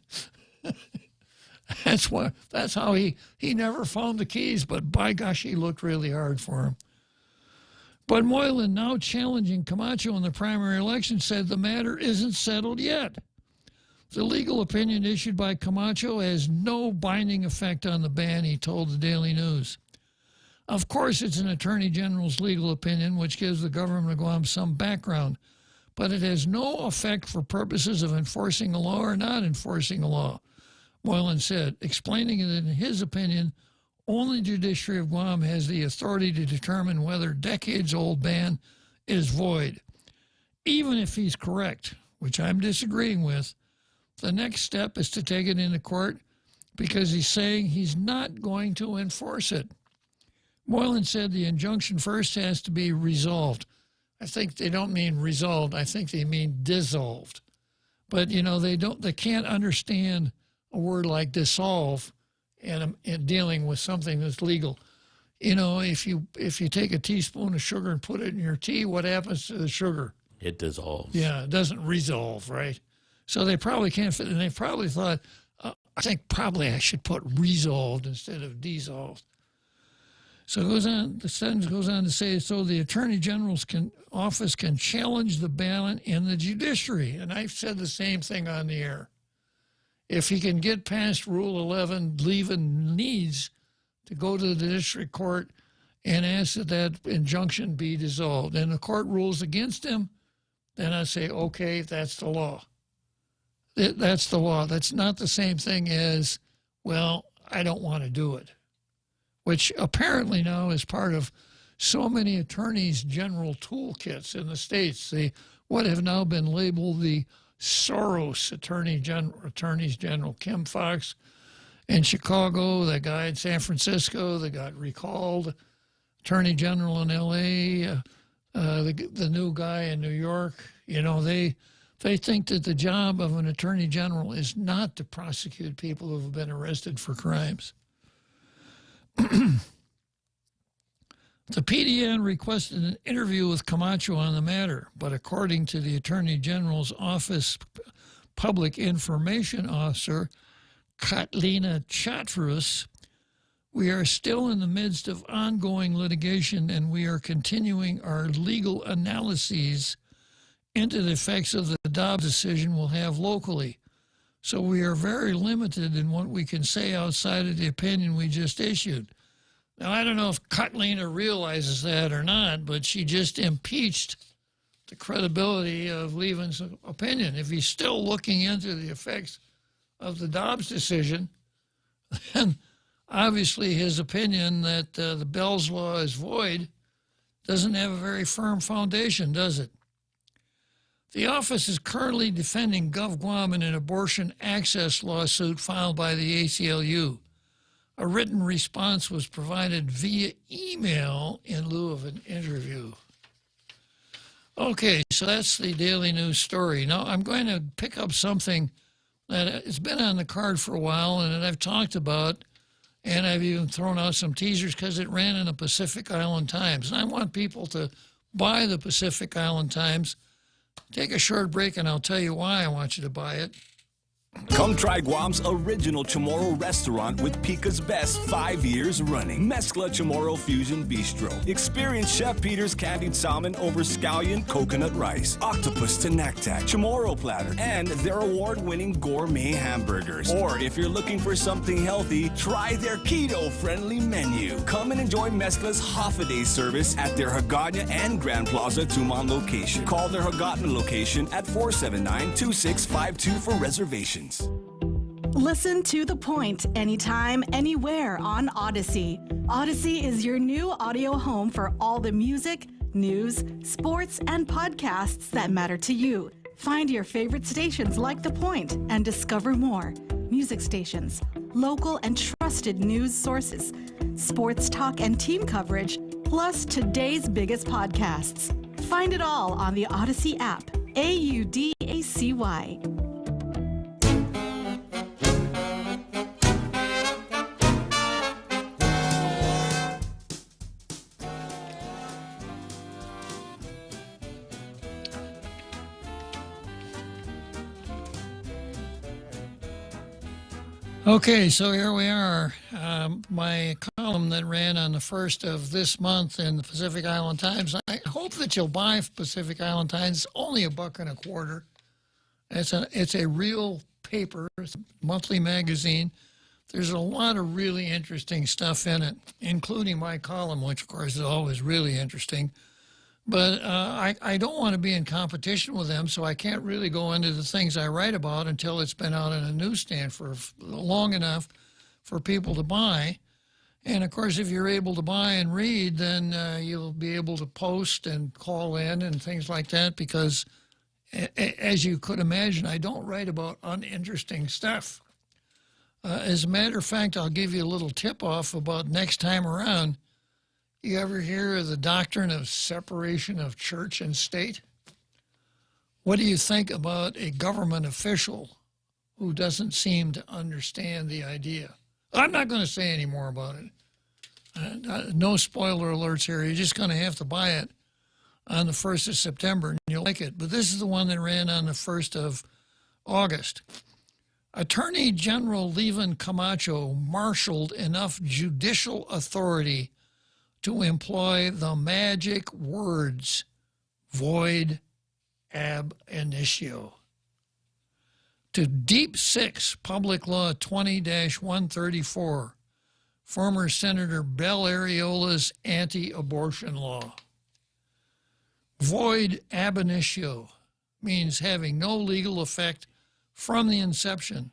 That's how he never found the keys, but by gosh, he looked really hard for him. But Moylan, now challenging Camacho in the primary election, said the matter isn't settled yet. The legal opinion issued by Camacho has no binding effect on the ban, he told the Daily News. Of course, it's an Attorney General's legal opinion, which gives the government of Guam some background, but it has no effect for purposes of enforcing a law or not enforcing a law, Moylan said, explaining that in his opinion, only the Judiciary of Guam has the authority to determine whether decades-old ban is void. Even if he's correct, which I'm disagreeing with, the next step is to take it into court because he's saying he's not going to enforce it. Moylan said the injunction first has to be resolved. I think they don't mean resolved. I think they mean dissolved. But, you know, they can't understand a word like dissolve in dealing with something that's legal. You know, if you take a teaspoon of sugar and put it in your tea, what happens to the sugar? It dissolves. Yeah, it doesn't resolve, right? So they probably can't fit, and they probably thought, I think probably I should put resolved instead of dissolved. So it goes on, the sentence goes on to say, so the Attorney General's office can challenge the ban in the judiciary. And I've said the same thing on the air. If he can get past Rule 11, Levin needs to go to the district court and ask that injunction be dissolved. And the court rules against him, then I say, okay, that's the law. That's the law. That's not the same thing as, well, I don't want to do it, which apparently now is part of so many attorneys' general toolkits in the states. What have now been labeled the Soros attorneys general. Kim Fox in Chicago, the guy in San Francisco that got recalled, attorney general in L.A., the new guy in New York. You know, they think that the job of an attorney general is not to prosecute people who have been arrested for crimes. The PDN requested an interview with Camacho on the matter, but according to the Attorney General's Office Public Information Officer, Katlina Chatrus, we are still in the midst of ongoing litigation and we are continuing our legal analyses into the effects of the Dobbs decision will have locally. So we are very limited in what we can say outside of the opinion we just issued. Now, I don't know if Katlina realizes that or not, but she just impeached the credibility of Levin's opinion. If he's still looking into the effects of the Dobbs decision, then obviously his opinion that the Bell's Law is void doesn't have a very firm foundation, does it? The office is currently defending GovGuam in an abortion access lawsuit filed by the ACLU. A written response was provided via email in lieu of an interview. Okay, so that's the daily news story. Now I'm going to pick up something that has been on the card for a while and that I've talked about, and I've even thrown out some teasers because it ran in the Pacific Island Times. And I want people to buy the Pacific Island Times. Take a short break and I'll tell you why I want you to buy it. Come try Guam's original Chamorro restaurant with Pica's Best 5 years running. Mezcla Chamorro Fusion Bistro. Experience Chef Peter's candied salmon over scallion coconut rice, octopus to naktak, Chamorro platter, and their award-winning gourmet hamburgers. Or if you're looking for something healthy, try their keto-friendly menu. Come and enjoy Mezcla's half-a-day service at their Hagåtña and Grand Plaza Tumon location. Call their Hagåtña location at 479-2652 for reservations. Listen to The Point anytime, anywhere on Odyssey. Odyssey is your new audio home for all the music, news, sports, and podcasts that matter to you. Find your favorite stations like The Point and discover more. Music stations, local and trusted news sources, sports talk and team coverage, plus today's biggest podcasts. Find it all on the Odyssey app. AUDACY. Okay, so here we are. My column that ran on the 1st of this month in the Pacific Island Times. I hope that you'll buy Pacific Island Times. It's only $1.25. It's a real paper, it's a monthly magazine. There's a lot of really interesting stuff in it, including my column, which of course is always really interesting. But I don't want to be in competition with them, so I can't really go into the things I write about until it's been out on a newsstand for long enough for people to buy. And, of course, if you're able to buy and read, then you'll be able to post and call in and things like that because, as you could imagine, I don't write about uninteresting stuff. As a matter of fact, I'll give you a little tip-off about next time around. You ever hear of the doctrine of separation of church and state? What do you think about a government official who doesn't seem to understand the idea? I'm not going to say any more about it. No spoiler alerts here. You're just going to have to buy it on the 1st of September, and you'll like it. But this is the one that ran on the 1st of August. Attorney General Levin Camacho marshaled enough judicial authority to employ the magic words, void ab initio. To Deep Six, Public Law 20-134, former Senator Bel Ariola's anti-abortion law. Void ab initio means having no legal effect from the inception.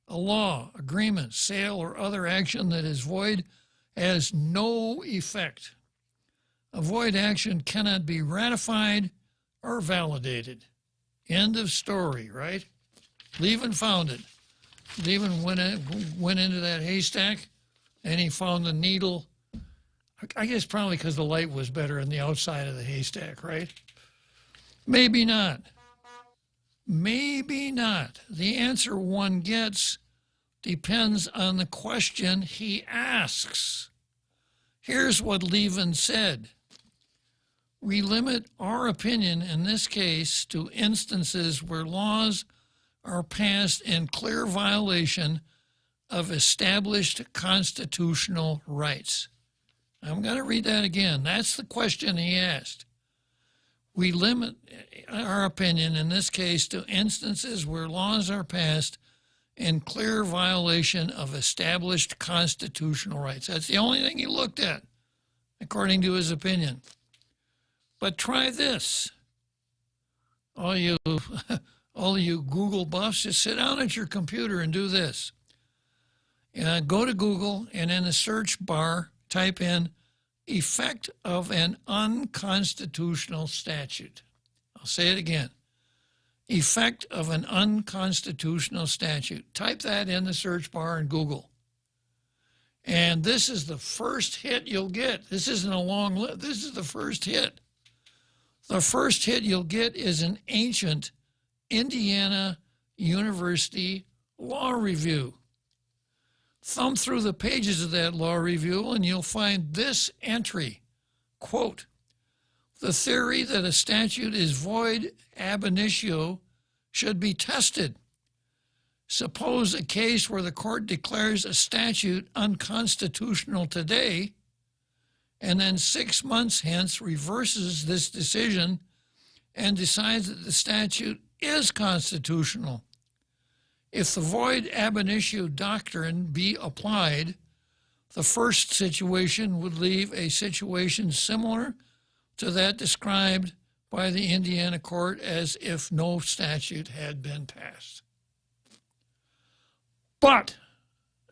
A law, agreement, sale, or other action that is void has no effect. A void action cannot be ratified or validated. End of story, right? Levin found it. Levin went into that haystack and he found the needle. I guess probably because the light was better on the outside of the haystack, right? Maybe not. Maybe not. The answer one gets depends on the question he asks. Here's what Levin said. We limit our opinion in this case to instances where laws are passed in clear violation of established constitutional rights. I'm going to read that again. That's the question he asked. We limit our opinion in this case to instances where laws are passed in clear violation of established constitutional rights. That's the only thing he looked at, according to his opinion. But try this. All you Google buffs, just sit down at your computer and do this. Go to Google and in the search bar, type in effect of an unconstitutional statute. I'll say it again. Effect of an unconstitutional statute. Type that in the search bar in Google. And this is the first hit you'll get. This isn't a long list. This is the first hit. The first hit you'll get is an ancient Indiana University law review. Thumb through the pages of that law review and you'll find this entry, quote, "The theory that a statute is void ab initio should be tested. Suppose a case where the court declares a statute unconstitutional today and then 6 months hence reverses this decision and decides that the statute is constitutional. If the void ab initio doctrine be applied, the first situation would leave a situation similar to that described by the Indiana court as if no statute had been passed." But,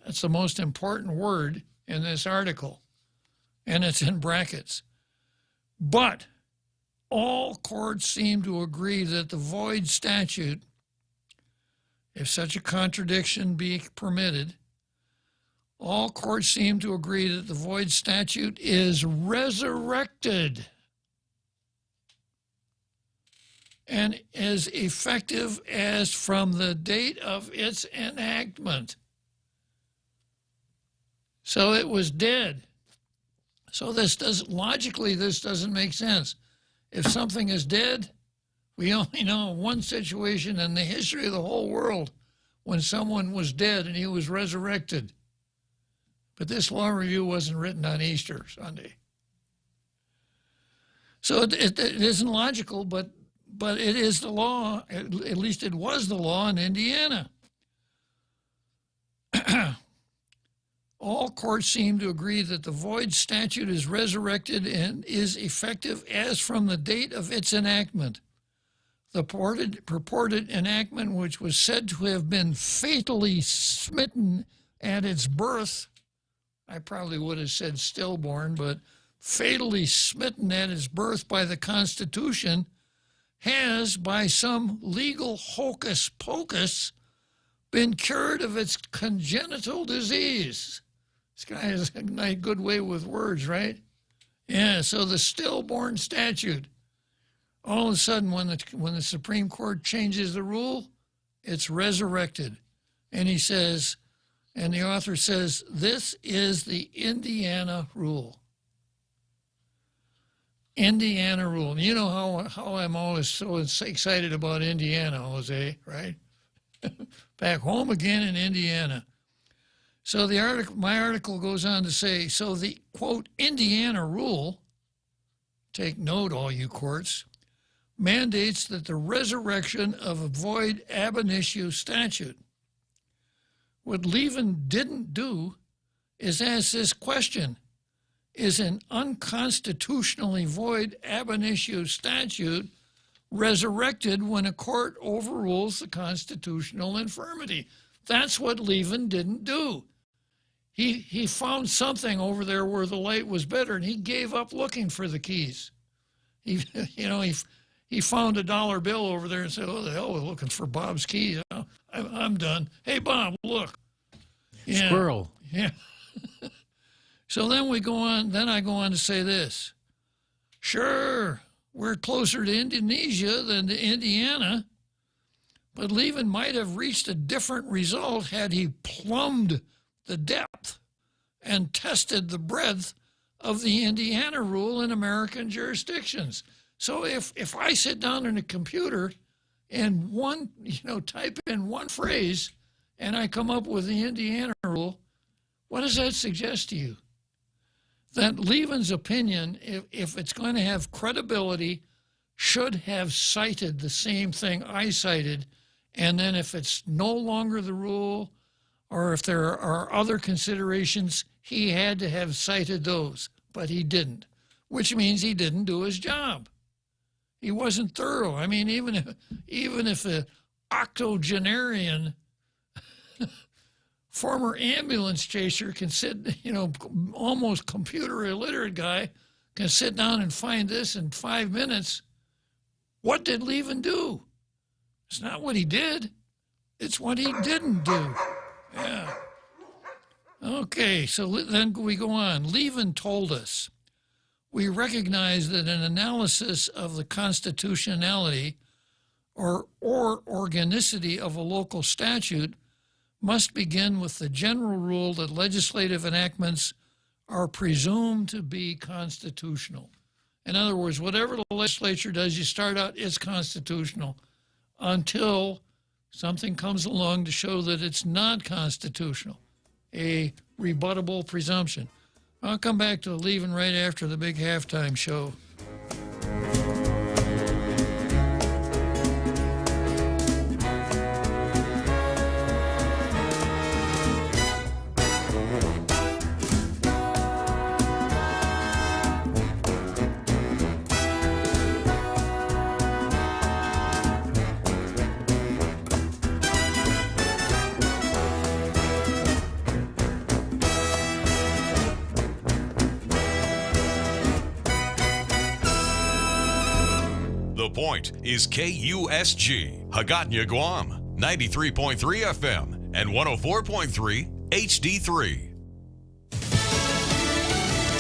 that's the most important word in this article, and it's in brackets. But all courts seem to agree that the void statute, if such a contradiction be permitted, all courts seem to agree that the void statute is resurrected and as effective as from the date of its enactment. So it was dead. So this doesn't make sense. If something is dead, we only know one situation in the history of the whole world when someone was dead and he was resurrected. But this law review wasn't written on Easter Sunday. So it isn't logical, but it is the law. At least it was the law in Indiana. All courts seem to agree that the void statute is resurrected and is effective as from the date of its enactment. The purported enactment, which was said to have been fatally smitten at its birth, I probably would have said stillborn, but fatally smitten at its birth by the Constitution, has, by some legal hocus pocus, been cured of its congenital disease. This guy has a nice, good way with words, right? Yeah, so the stillborn statute, all of a sudden when the Supreme Court changes the rule, it's resurrected. And he says, and the author says, this is the Indiana rule. Indiana rule. And you know how I'm always so excited about Indiana, Jose, right? Back home again in Indiana. So my article goes on to say, so the, quote, Indiana rule, take note all you courts, mandates that the resurrection of a void ab initio statute. What Levin didn't do is ask this question: is an unconstitutionally void ab initio statute resurrected when a court overrules the constitutional infirmity? That's what Levin didn't do. He found something over there where the light was better, and he gave up looking for the keys. He found a dollar bill over there and said, "Oh, the hell, we're looking for Bob's keys. I'm done. Hey, Bob, look." Yeah. Squirrel. Yeah. So then we go on. Then I go on to say this. Sure, we're closer to Indonesia than to Indiana, but Levin might have reached a different result had he plumbed the depth and tested the breadth of the Indiana rule in American jurisdictions. So if I sit down in a computer and type in one phrase and I come up with the Indiana rule, what does that suggest to you? That Levin's opinion, if it's going to have credibility, should have cited the same thing I cited, and then if it's no longer the rule, or if there are other considerations, he had to have cited those, but he didn't, which means he didn't do his job. He wasn't thorough. I mean, even if an octogenarian former ambulance chaser can sit, almost computer illiterate guy can sit down and find this in 5 minutes. What did Levin do? It's not what he did. It's what he didn't do. Yeah. Okay, so then we go on. Levin told us, we recognize that an analysis of the constitutionality or organicity of a local statute must begin with the general rule that legislative enactments are presumed to be constitutional. In other words, whatever the legislature does, you start out, it's constitutional until something comes along to show that it's not constitutional, a rebuttable presumption. I'll come back to leaving right after the big halftime show. The Point is KUSG, Hagåtña, Guam, 93.3 FM and 104.3 HD3.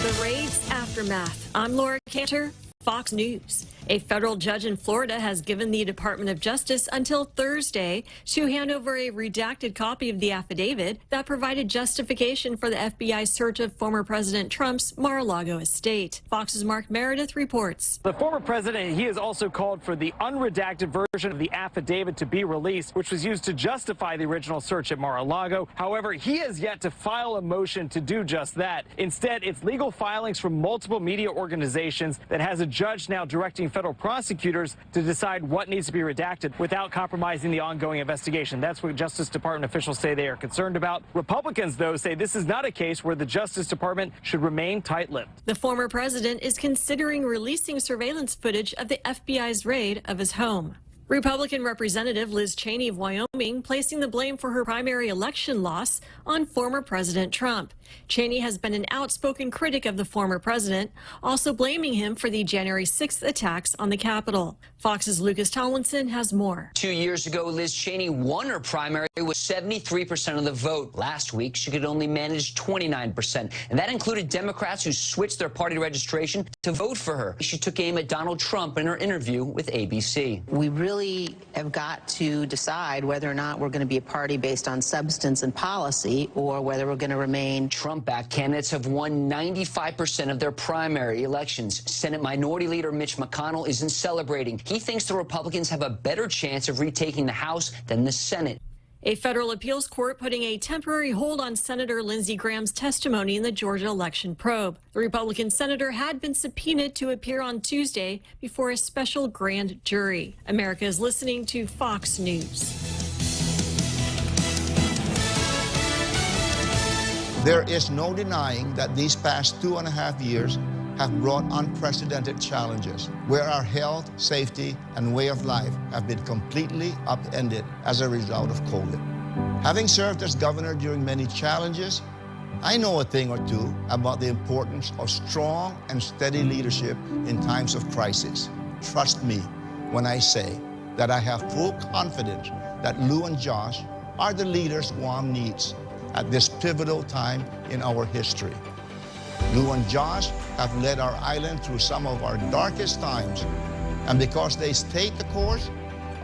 The raid's aftermath. I'm Laura Cantor, Fox News. A federal judge in Florida has given the Department of Justice until Thursday to hand over a redacted copy of the affidavit that provided justification for the FBI's search of former President Trump's Mar-a-Lago estate. Fox's Mark Meredith reports. The former president, he has also called for the unredacted version of the affidavit to be released, which was used to justify the original search at Mar-a-Lago. However, he has yet to file a motion to do just that. Instead, it's legal filings from multiple media organizations that has a judge now directing federal prosecutors to decide what needs to be redacted without compromising the ongoing investigation. That's what Justice Department officials say they are concerned about. Republicans, though, say this is not a case where the Justice Department should remain tight-lipped. The former president is considering releasing surveillance footage of the FBI's raid of his home. Republican Representative Liz Cheney of Wyoming placing the blame for her primary election loss on former President Trump. Cheney has been an outspoken critic of the former president, also blaming him for the January 6th attacks on the Capitol. Fox's Lucas Tomlinson has more. 2 years ago, Liz Cheney won her primary with 73% of the vote. Last week, she could only manage 29%, and that included Democrats who switched their party registration to vote for her. She took aim at Donald Trump in her interview with ABC. We really have got to decide whether or not we're going to be a party based on substance and policy, or whether we're going to remain. Trump-backed candidates have won 95% of their primary elections. Senate Minority Leader Mitch McConnell isn't celebrating. He thinks the Republicans have a better chance of retaking the House than the Senate. A federal appeals court putting a temporary hold on Senator Lindsey Graham's testimony in the Georgia election probe. The Republican senator had been subpoenaed to appear on Tuesday before a special grand jury. America is listening to Fox News. There is no denying that these past 2.5 years have brought unprecedented challenges, where our health, safety, and way of life have been completely upended as a result of COVID. Having served as governor during many challenges, I know a thing or two about the importance of strong and steady leadership in times of crisis. Trust me when I say that I have full confidence that Lou and Josh are the leaders Guam needs at this pivotal time in our history. Lou and Josh have led our island through some of our darkest times, and because they stayed the course,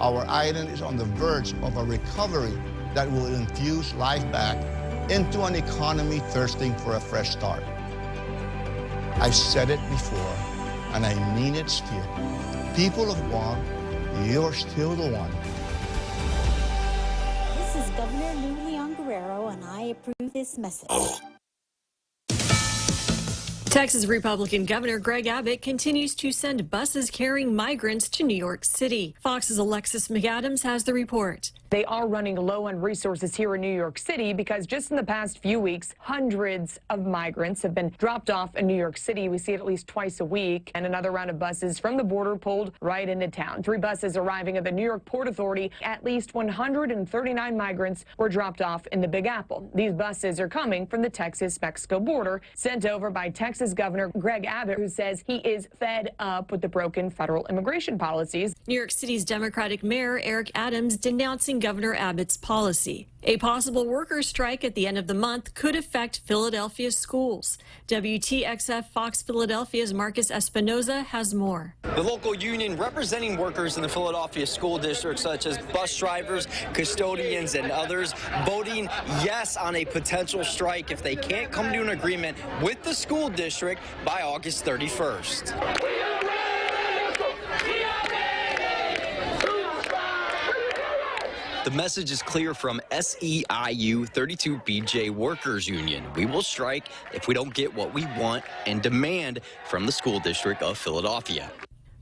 our island is on the verge of a recovery that will infuse life back into an economy thirsting for a fresh start. I've said it before, and I mean it still. People of Guam, you're still the one. This is Governor Lou Leon Guerrero, and I approve this message. Texas Republican Governor Greg Abbott continues to send buses carrying migrants to New York City. Fox's Alexis McAdams has the report. They are running low on resources here in New York City because just in the past few weeks, hundreds of migrants have been dropped off in New York City. We see it at least twice a week, and another round of buses from the border pulled right into town. 3 buses arriving at the New York Port Authority. At least 139 migrants were dropped off in the Big Apple. These buses are coming from the Texas-Mexico border, sent over by Texas Governor Greg Abbott, who says he is fed up with the broken federal immigration policies. New York City's Democratic Mayor Eric Adams denouncing Governor Abbott's policy. A possible workers' strike at the end of the month could affect Philadelphia schools. WTXF Fox Philadelphia's Marcus Espinoza has more. The local union representing workers in the Philadelphia school district, such as bus drivers, custodians, and others, voting yes on a potential strike if they can't come to an agreement with the school district by August 31st. The message is clear from SEIU 32BJ Workers Union. We will strike if we don't get what we want and demand from the school district of Philadelphia.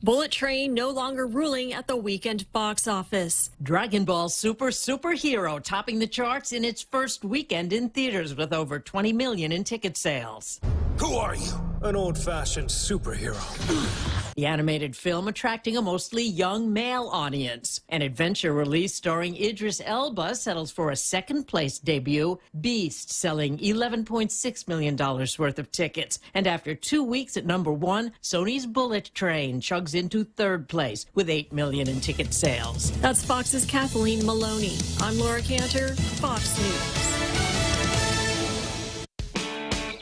Bullet Train no longer ruling at the weekend box office. Dragon Ball Super Superhero topping the charts in its first weekend in theaters with over 20 million in ticket sales. Who are you? An old-fashioned superhero. The animated film attracting a mostly young male audience. An adventure release starring Idris Elba settles for a second-place debut. Beast selling $11.6 million worth of tickets. And after 2 weeks at #1, Sony's Bullet Train chugs into third place with $8 million in ticket sales. That's Fox's Kathleen Maloney. I'm Laura Cantor, Fox News.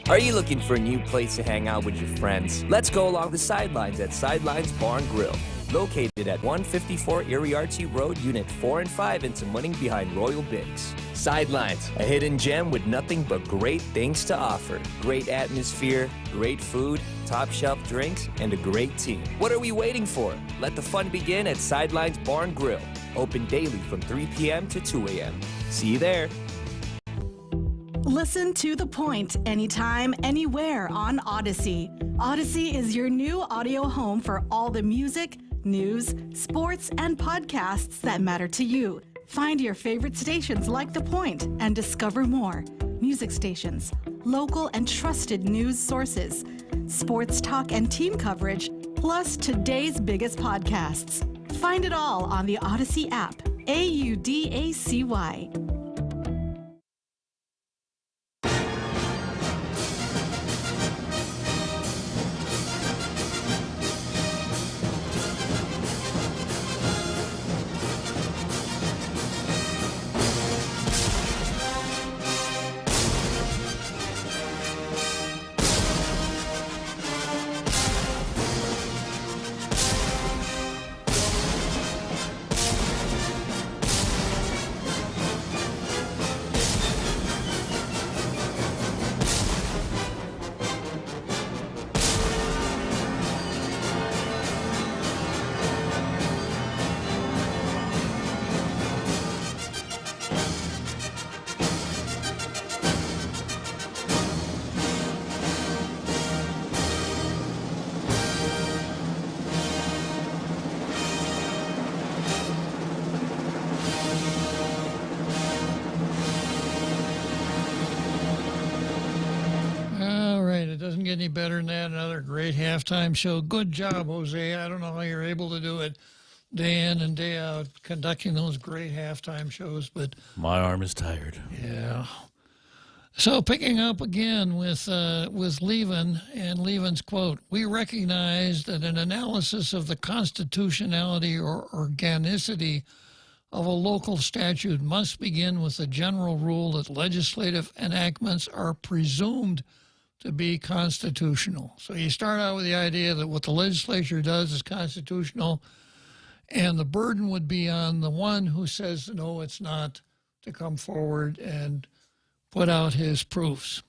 Are you looking for a new place to hang out with your friends? Let's go along the sidelines at Sidelines Bar and Grill. Located at 154 Iriarty Road, Unit 4 and 5 in Tamuning behind Royal Bigs. Sidelines, a hidden gem with nothing but great things to offer. Great atmosphere, great food, top shelf drinks, and a great team. What are we waiting for? Let the fun begin at Sidelines Bar and Grill. Open daily from 3 p.m. to 2 a.m. See you there. Listen to The Point anytime, anywhere on Odyssey. Odyssey is your new audio home for all the music, news, sports, and podcasts that matter to you. Find your favorite stations like The Point and discover more. Music stations, local and trusted news sources, sports talk and team coverage, plus today's biggest podcasts. Find it all on the Odyssey app. AUDACY. Doesn't get any better than that. Another great halftime show. Good job, Jose. I don't know how you're able to do it day in and day out, conducting those great halftime shows, but my arm is tired. Yeah. So picking up again with Levin and Levin's quote, we recognize that an analysis of the constitutionality or organicity of a local statute must begin with the general rule that legislative enactments are presumed to be constitutional. So you start out with the idea that what the legislature does is constitutional, and the burden would be on the one who says, no, it's not, to come forward and put out his proofs.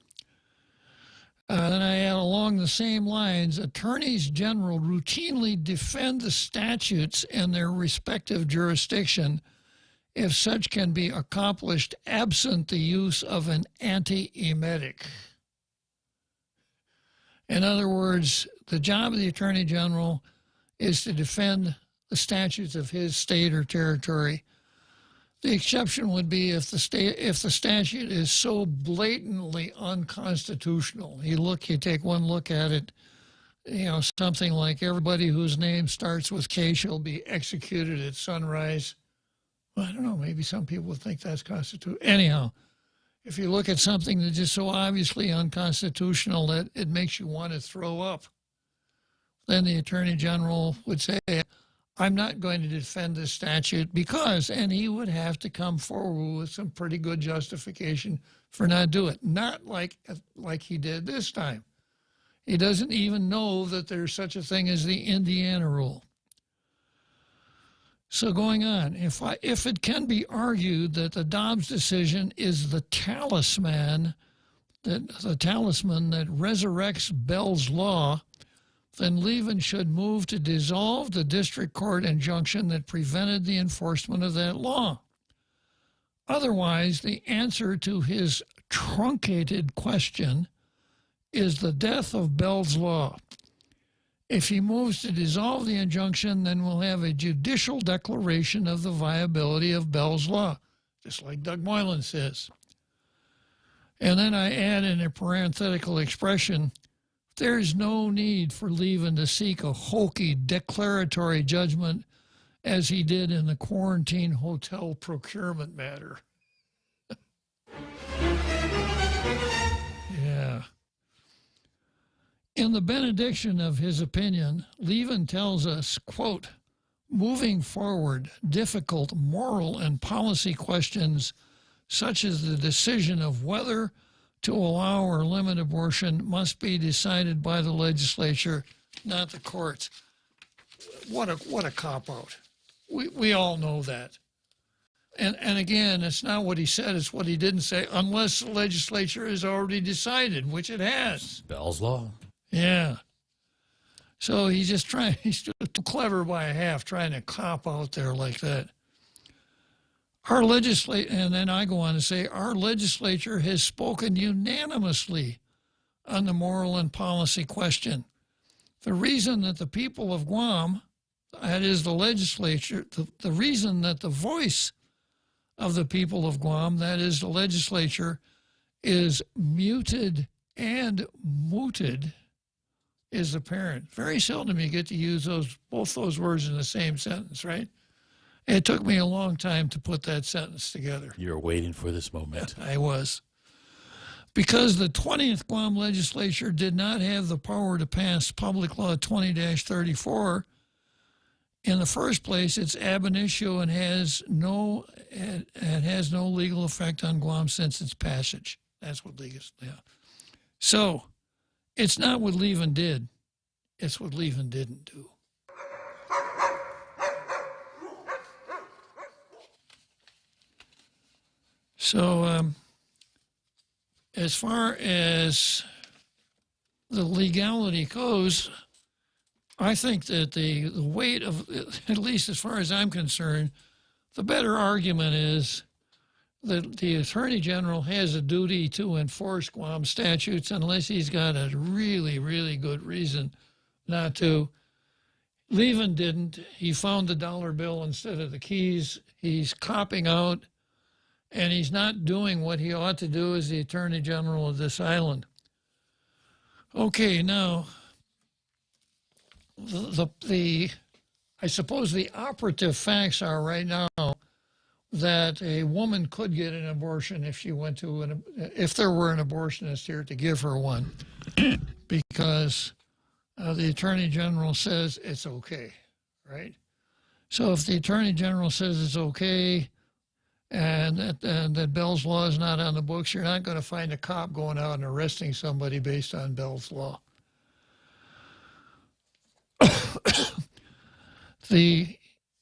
Then I add along the same lines, attorneys general routinely defend the statutes in their respective jurisdiction if such can be accomplished absent the use of an antiemetic. In other words, the job of the Attorney General is to defend the statutes of his state or territory. The exception would be if the statute is so blatantly unconstitutional. You take one look at it, something like everybody whose name starts with K shall be executed at sunrise. Well, I don't know, maybe some people would think that's constitutional. Anyhow, if you look at something that's just so obviously unconstitutional that it makes you want to throw up, then the Attorney General would say, I'm not going to defend this statute because, and he would have to come forward with some pretty good justification for not doing it. Not like he did this time. He doesn't even know that there's such a thing as the Indiana rule. So going on, if it can be argued that the Dobbs decision is the talisman that resurrects Bell's law, then Levin should move to dissolve the district court injunction that prevented the enforcement of that law. Otherwise, the answer to his truncated question is the death of Bell's law. If he moves to dissolve the injunction, then we'll have a judicial declaration of the viability of Bell's law, just like Doug Moylan says. And then I add in a parenthetical expression, there's no need for Levin to seek a hokey declaratory judgment as he did in the quarantine hotel procurement matter. Yeah. In the benediction of his opinion, Levin tells us, quote, moving forward, difficult moral and policy questions such as the decision of whether to allow or limit abortion must be decided by the legislature, not the courts. What a cop-out. We all know that. And again, it's not what he said, it's what he didn't say, unless the legislature has already decided, which it has. Bell's law. Yeah. So he's too clever by a half, trying to cop out there like that. And then I go on to say, our legislature has spoken unanimously on the moral and policy question. The reason that the people of Guam, that is the legislature, the reason that the voice of the people of Guam, that is the legislature, is muted and mooted is apparent. Very seldom you get to use both those words in the same sentence, right? It took me a long time to put that sentence together. You were waiting for this moment. I was. Because the 20th Guam legislature did not have the power to pass Public Law 20-34, in the first place, it's ab initio and has no legal effect on Guam since its passage. That's what legal is. Yeah. So it's not what Levin did. It's what Levin didn't do. So as far as the legality goes, I think that the weight of, at least as far as I'm concerned, the better argument is that the Attorney General has a duty to enforce Guam statutes unless he's got a really, really good reason not to. Levin didn't. He found the dollar bill instead of the keys. He's copping out, and he's not doing what he ought to do as the Attorney General of this island. Okay, now, I suppose the operative facts are right now that a woman could get an abortion if she went to if there were an abortionist here to give her one, because the Attorney General says it's okay, right? So if the Attorney General says it's okay and that Bell's law is not on the books, you're not going to find a cop going out and arresting somebody based on Bell's law.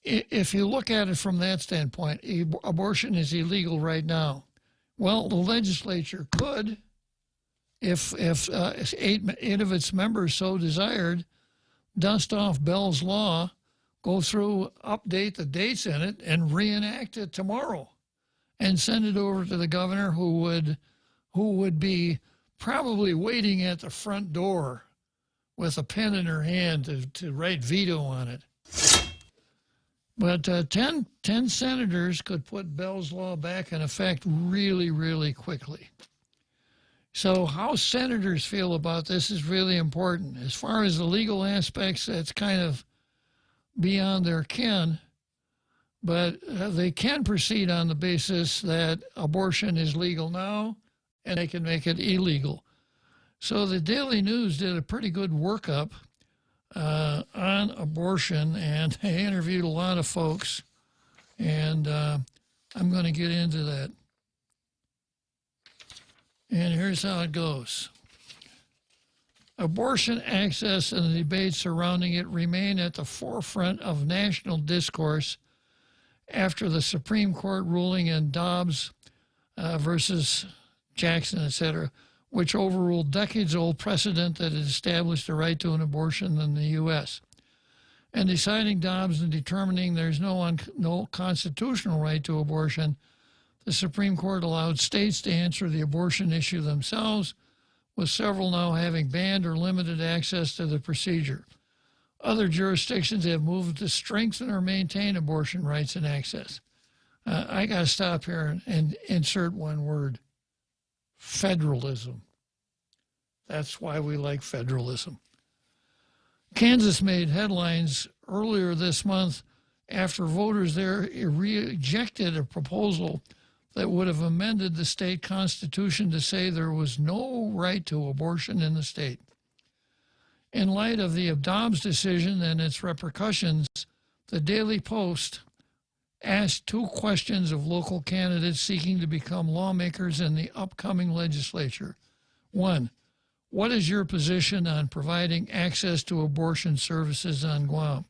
If you look at it from that standpoint, abortion is illegal right now. Well, the legislature could, if eight of its members so desired, dust off Bell's law, go through, update the dates in it, and reenact it tomorrow, and send it over to the governor, who would be probably waiting at the front door with a pen in her hand to write veto on it. But 10 senators could put Bell's law back in effect really, really quickly. So how senators feel about this is really important. As far as the legal aspects, that's kind of beyond their ken, but they can proceed on the basis that abortion is legal now, and they can make it illegal. So the Daily News did a pretty good workup on abortion, and I interviewed a lot of folks, and I'm going to get into that. And here's how it goes. Abortion access and the debates surrounding it remain at the forefront of national discourse after the Supreme Court ruling in Dobbs versus Jackson, etc., which overruled decades-old precedent that had established the right to an abortion in the U.S. And deciding Dobbs and determining there's no constitutional right to abortion, the Supreme Court allowed states to answer the abortion issue themselves, with several now having banned or limited access to the procedure. Other jurisdictions have moved to strengthen or maintain abortion rights and access. I got to stop here and insert one word: federalism. That's why we like federalism. Kansas made headlines earlier this month after voters there rejected a proposal that would have amended the state constitution to say there was no right to abortion in the state. In light of the Dobbs decision and its repercussions, the Daily Post asked 2 questions of local candidates seeking to become lawmakers in the upcoming legislature. 1, what is your position on providing access to abortion services on Guam?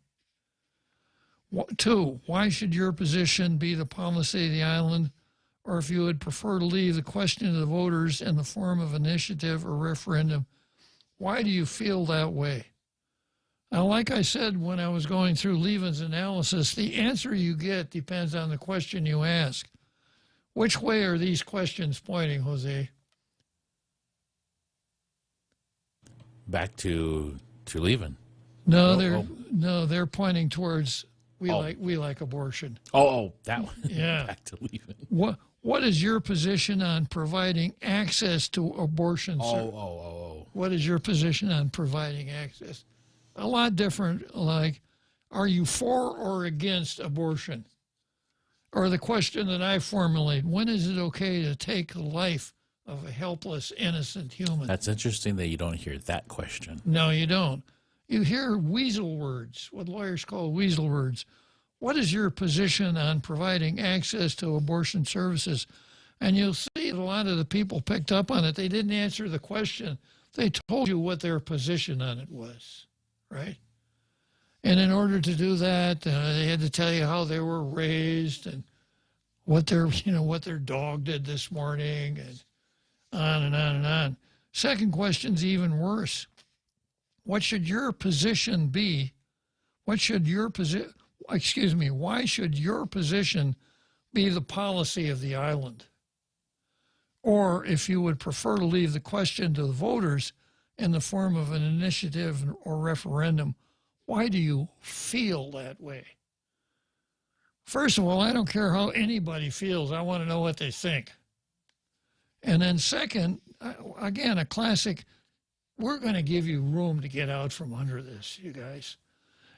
2, why should your position be the policy of the island? Or if you would prefer to leave the question to the voters in the form of initiative or referendum, why do you feel that way? Now, like I said when I was going through Levin's analysis, the answer you get depends on the question you ask. Which way are these questions pointing, Jose? Back to Levin. No, they're pointing towards we like abortion. That one. Yeah. Back to Levin. What is your position on providing access to abortion? What is your position on providing access? A lot different, like, are you for or against abortion? Or the question that I formulate, when is it okay to take the life of a helpless, innocent human? That's interesting that you don't hear that question. No, you don't. You hear weasel words, what lawyers call weasel words. What is your position on providing access to abortion services? And you'll see that a lot of the people picked up on it. They didn't answer the question. They told you what their position on it was, right? And in order to do that, they had to tell you how they were raised and what their dog did this morning, and on and on and on. Second question's even worse. What should your position be? Why should your position be the policy of the island? Or if you would prefer to leave the question to the voters in the form of an initiative or referendum, why do you feel that way? First of all, I don't care how anybody feels. I want to know what they think. And then second, again, a classic, we're going to give you room to get out from under this, you guys.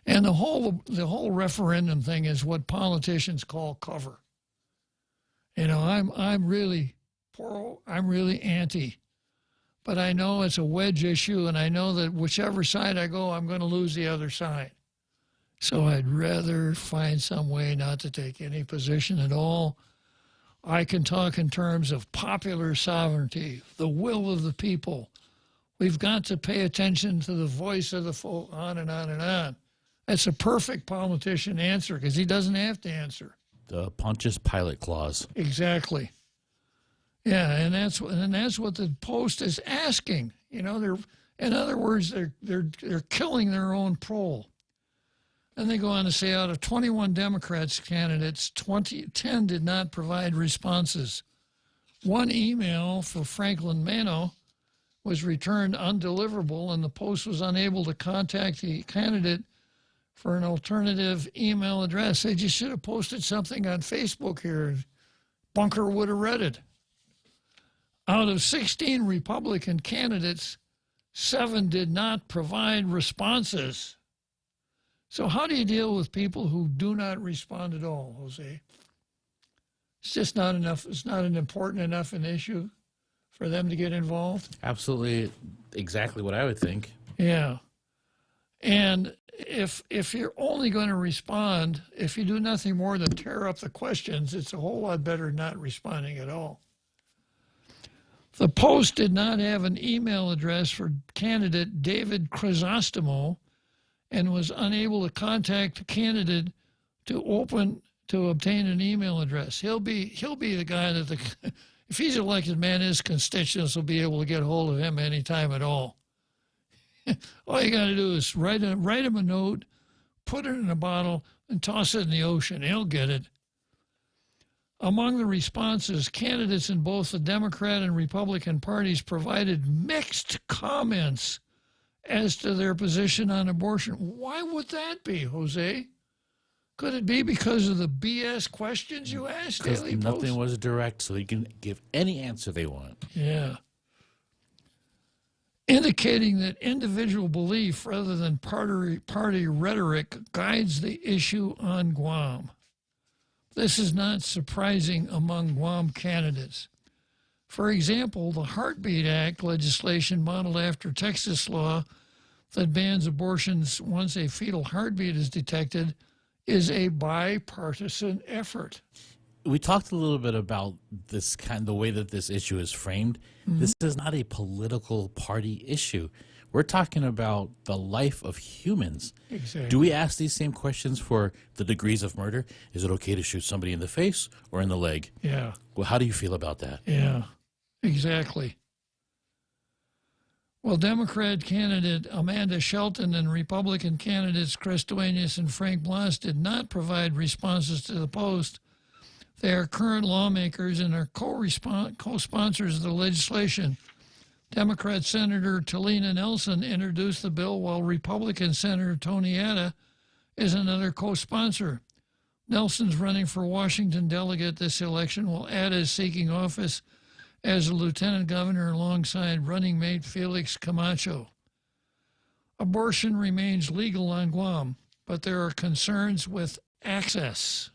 And the whole referendum thing is what politicians call cover. You know, I'm really anti, but I know it's a wedge issue, and I know that whichever side I go, I'm going to lose the other side. So I'd rather find some way not to take any position at all. I can talk in terms of popular sovereignty, the will of the people. We've got to pay attention to the voice of the folk, on and on and on. That's a perfect politician answer because he doesn't have to answer. The Pontius Pilate clause. Exactly. Yeah, and that's what the Post is asking. You know, in other words, they're killing their own poll. And they go on to say out of 21 Democrats candidates, 10 did not provide responses. One email for Franklin Mano was returned undeliverable, and the Post was unable to contact the candidate for an alternative email address. They just should have posted something on Facebook here. Bunker would have read it. Out of 16 Republican candidates, 7 did not provide responses. So how do you deal with people who do not respond at all, Jose? It's just not enough. It's not an important enough an issue for them to get involved. Absolutely, exactly what I would think. Yeah. And if you're only going to respond, if you do nothing more than tear up the questions, it's a whole lot better not responding at all. The Post did not have an email address for candidate David Chrysostomo and was unable to contact the candidate to obtain an email address. He'll be the guy that if he's elected, man, his constituents will be able to get hold of him anytime at all. All you got to do is write him a note, put it in a bottle, and toss it in the ocean. He'll get it. Among the responses, candidates in both the Democrat and Republican parties provided mixed comments as to their position on abortion. Why would that be, Jose? Could it be because of the BS questions you asked? Because nothing was direct, so they can give any answer they want. Yeah. Indicating that individual belief rather than party rhetoric guides the issue on Guam. This is not surprising among Guam candidates. For example, the Heartbeat Act legislation modeled after Texas law that bans abortions once a fetal heartbeat is detected is a bipartisan effort. We talked a little bit about this the way that this issue is framed. Mm-hmm. This is not a political party issue. We're talking about the life of humans. Exactly. Do we ask these same questions for the degrees of murder? Is it okay to shoot somebody in the face or in the leg? Yeah. Well, how do you feel about that? Yeah, exactly. Well, Democrat candidate Amanda Shelton and Republican candidates Chris Duenas and Frank Blas did not provide responses to the Post. They are current lawmakers and are co-sponsors of the legislation. Democrat Senator Talina Nelson introduced the bill, while Republican Senator Tony Atta is another co-sponsor. Nelson's running for Washington delegate this election, while Atta is seeking office as a lieutenant governor alongside running mate Felix Camacho. Abortion remains legal on Guam, but there are concerns with access,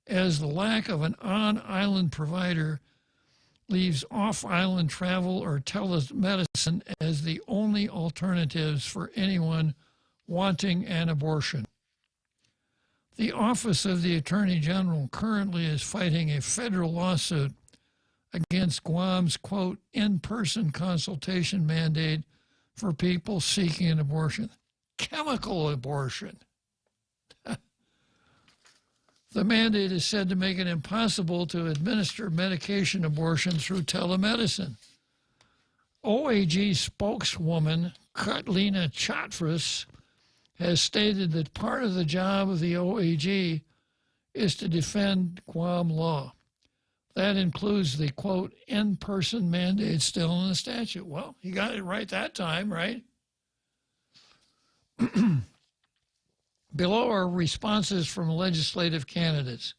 as the lack of an on-island provider leaves off-island travel or telemedicine as the only alternatives for anyone wanting an abortion. The Office of the Attorney General currently is fighting a federal lawsuit against Guam's, quote, in-person consultation mandate for people seeking an abortion. Chemical abortion. The mandate is said to make it impossible to administer medication abortion through telemedicine. OAG spokeswoman Katlina Chatras has stated that part of the job of the OAG is to defend Guam law. That includes the, quote, in-person mandate still in the statute. Well, you got it right that time, right? Below are responses from legislative candidates,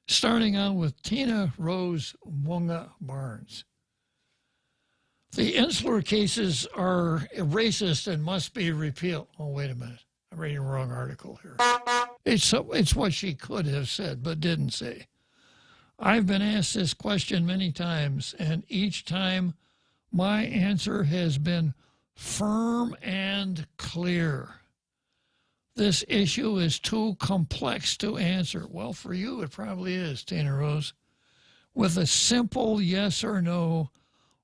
starting out with Tina Rose Wonga Barnes. The insular cases are racist and must be repealed. Oh, wait a minute. I'm reading the wrong article here. It's what she could have said but didn't say. I've been asked this question many times, and each time my answer has been firm and clear. This issue is too complex to answer. Well, for you, it probably is, Tina Rose. With a simple yes or no,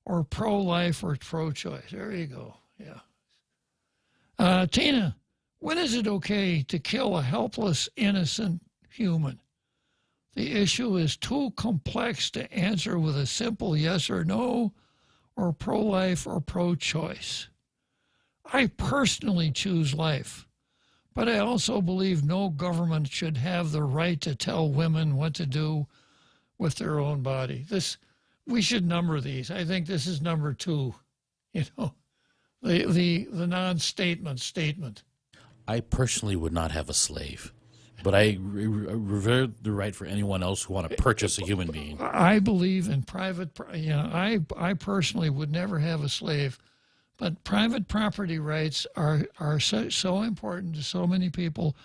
or pro-life or pro-choice. There you go. Yeah. Tina, when is it okay to kill a helpless, innocent human? The issue is too complex to answer with a simple yes or no, or pro-life or pro-choice. I personally choose life. But I also believe no government should have the right to tell women what to do with their own body. We should number these. I think this is number 2. You know, the non-statement. I personally would not have a slave, but I reserve the right for anyone else who want to purchase a human being. I believe in private. I personally would never have a slave. But private property rights are so important to so many people.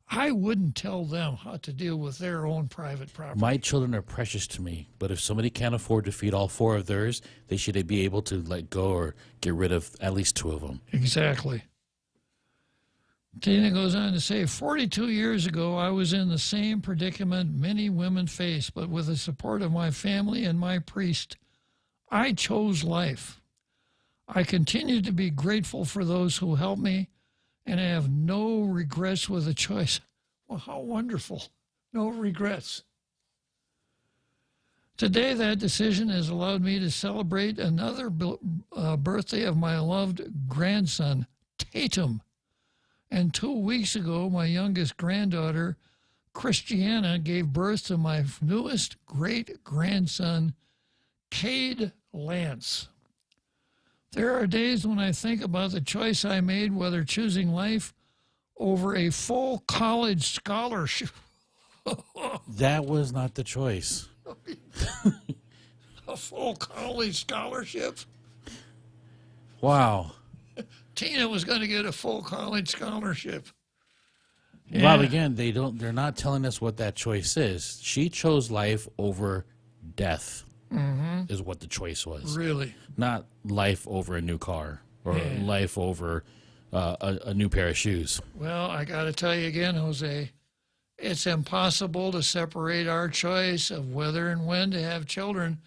I wouldn't tell them how to deal with their own private property. My children are precious to me, but if somebody can't afford to feed all 4 of theirs, they should be able to let go or get rid of at least 2 of them. Exactly. Tina goes on to say, 42 years ago, I was in the same predicament many women face, but with the support of my family and my priest, I chose life. I continue to be grateful for those who helped me, and I have no regrets with the choice. Well, how wonderful. No regrets. Today, that decision has allowed me to celebrate another birthday of my loved grandson, Tatum. And 2 weeks ago, my youngest granddaughter, Christiana, gave birth to my newest great-grandson, Cade Lance. There are days when I think about the choice I made, whether choosing life over a full college scholarship. That was not the choice. A full college scholarship? Wow. Tina was going to get a full college scholarship. Bob, again, they're not telling us what that choice is. She chose life over death, is what the choice was. Really? Not life over a new car or life over a new pair of shoes. Well, I got to tell you again, Jose, it's impossible to separate our choice of whether and when to have children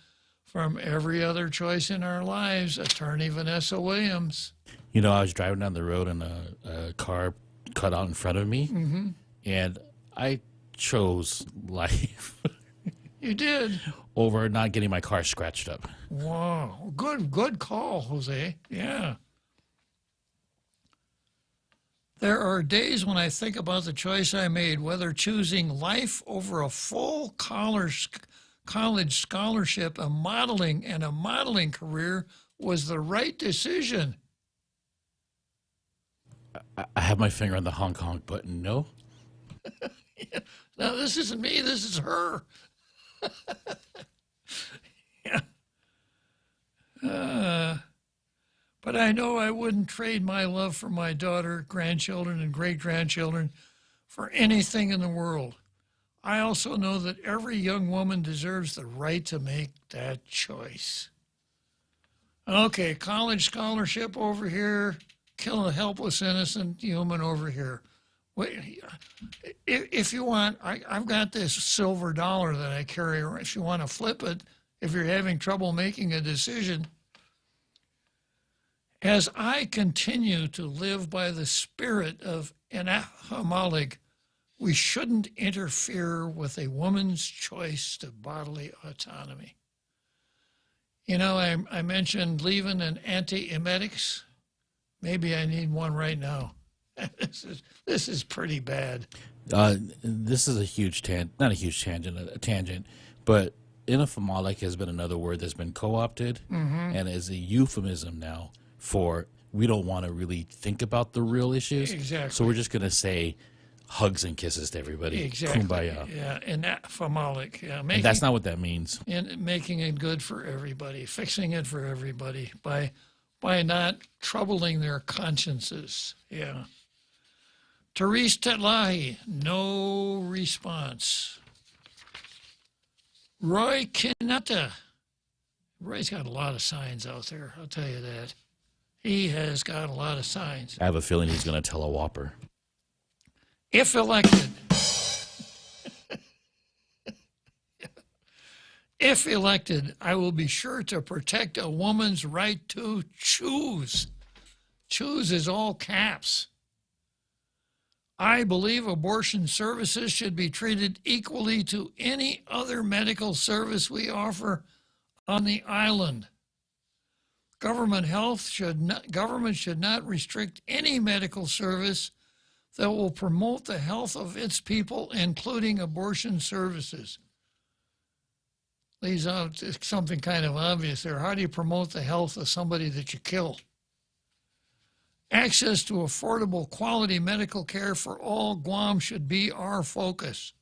from every other choice in our lives. Attorney Vanessa Williams. You know, I was driving down the road and a car cut out in front of me, and I chose life. You did? Over not getting my car scratched up. Wow. Good call, Jose. Yeah. There are days when I think about the choice I made, whether choosing life over a full college scholarship, a modeling career was the right decision. I have my finger on the honk honk button. No? Yeah. No, this isn't me. This is her. Yeah. But I know I wouldn't trade my love for my daughter, grandchildren, and great-grandchildren for anything in the world. I also know that every young woman deserves the right to make that choice. Okay, college scholarship over here, kill a helpless, innocent human over here. Wait, if you want, I've got this silver dollar that I carry around. If you want to flip it, if you're having trouble making a decision, as I continue to live by the spirit of Anahimalig, we shouldn't interfere with a woman's choice to bodily autonomy. You know, I mentioned leaving an anti-emetics. Maybe I need one right now. This is pretty bad. This is a huge not a huge tangent, a tangent, but anaphemalic has been another word that's been co-opted and is a euphemism now for we don't want to really think about the real issues. Exactly. So we're just going to say hugs and kisses to everybody. Exactly. Kumbaya. Yeah, anaphemalic. Yeah, And that's not what that means. And making it good for everybody, fixing it for everybody by not troubling their consciences. Yeah. Therese Tetlahi, no response. Roy Kinata. Roy's got a lot of signs out there, I'll tell you that. He has got a lot of signs. I have a feeling he's going to tell a whopper. If elected, if elected, I will be sure to protect a woman's right to choose. Choose is all caps. I believe abortion services should be treated equally to any other medical service we offer on the island. Government should not restrict any medical service that will promote the health of its people, including abortion services. Leaves out something kind of obvious there. How do you promote the health of somebody that you kill? Access to affordable, quality medical care for all Guam should be our focus.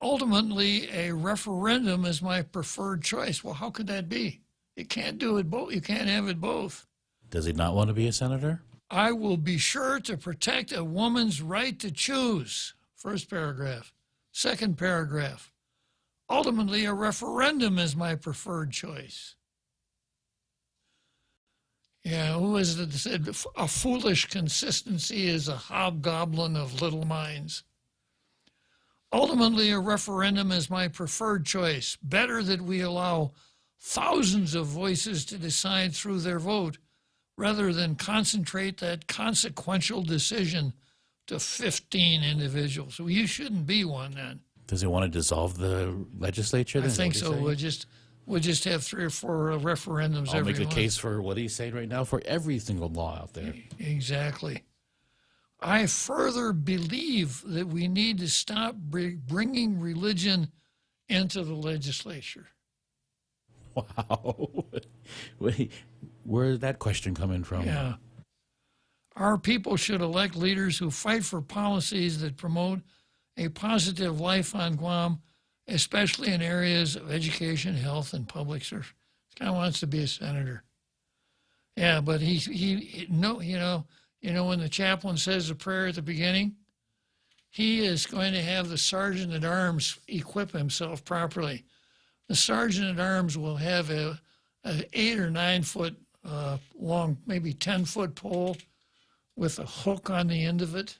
Ultimately, a referendum is my preferred choice. Well, how could that be? You can't do it both. You can't have it both. Does he not want to be a senator? I will be sure to protect a woman's right to choose. First paragraph. Second paragraph. Ultimately, a referendum is my preferred choice. Yeah, who is it that said a foolish consistency is a hobgoblin of little minds? Ultimately, a referendum is my preferred choice. Better that we allow thousands of voices to decide through their vote rather than concentrate that consequential decision to 15 individuals. Well, you shouldn't be one then. Does he want to dissolve the legislature? I Then? think so. We'll just have 3 or 4 referendums I'll every make a month. case for what he's saying right now for every single law out there. Exactly. I further believe that we need to stop bringing religion into the legislature. Wow. Wait, where did that question come in from? Yeah. Our people should elect leaders who fight for policies that promote a positive life on Guam, especially in areas of education, health, and public service. This guy wants to be a senator. Yeah, but he when the chaplain says a prayer at the beginning, he is going to have the sergeant at arms equip himself properly. The sergeant at arms will have a 8 or 9 foot long, maybe 10-foot pole with a hook on the end of it.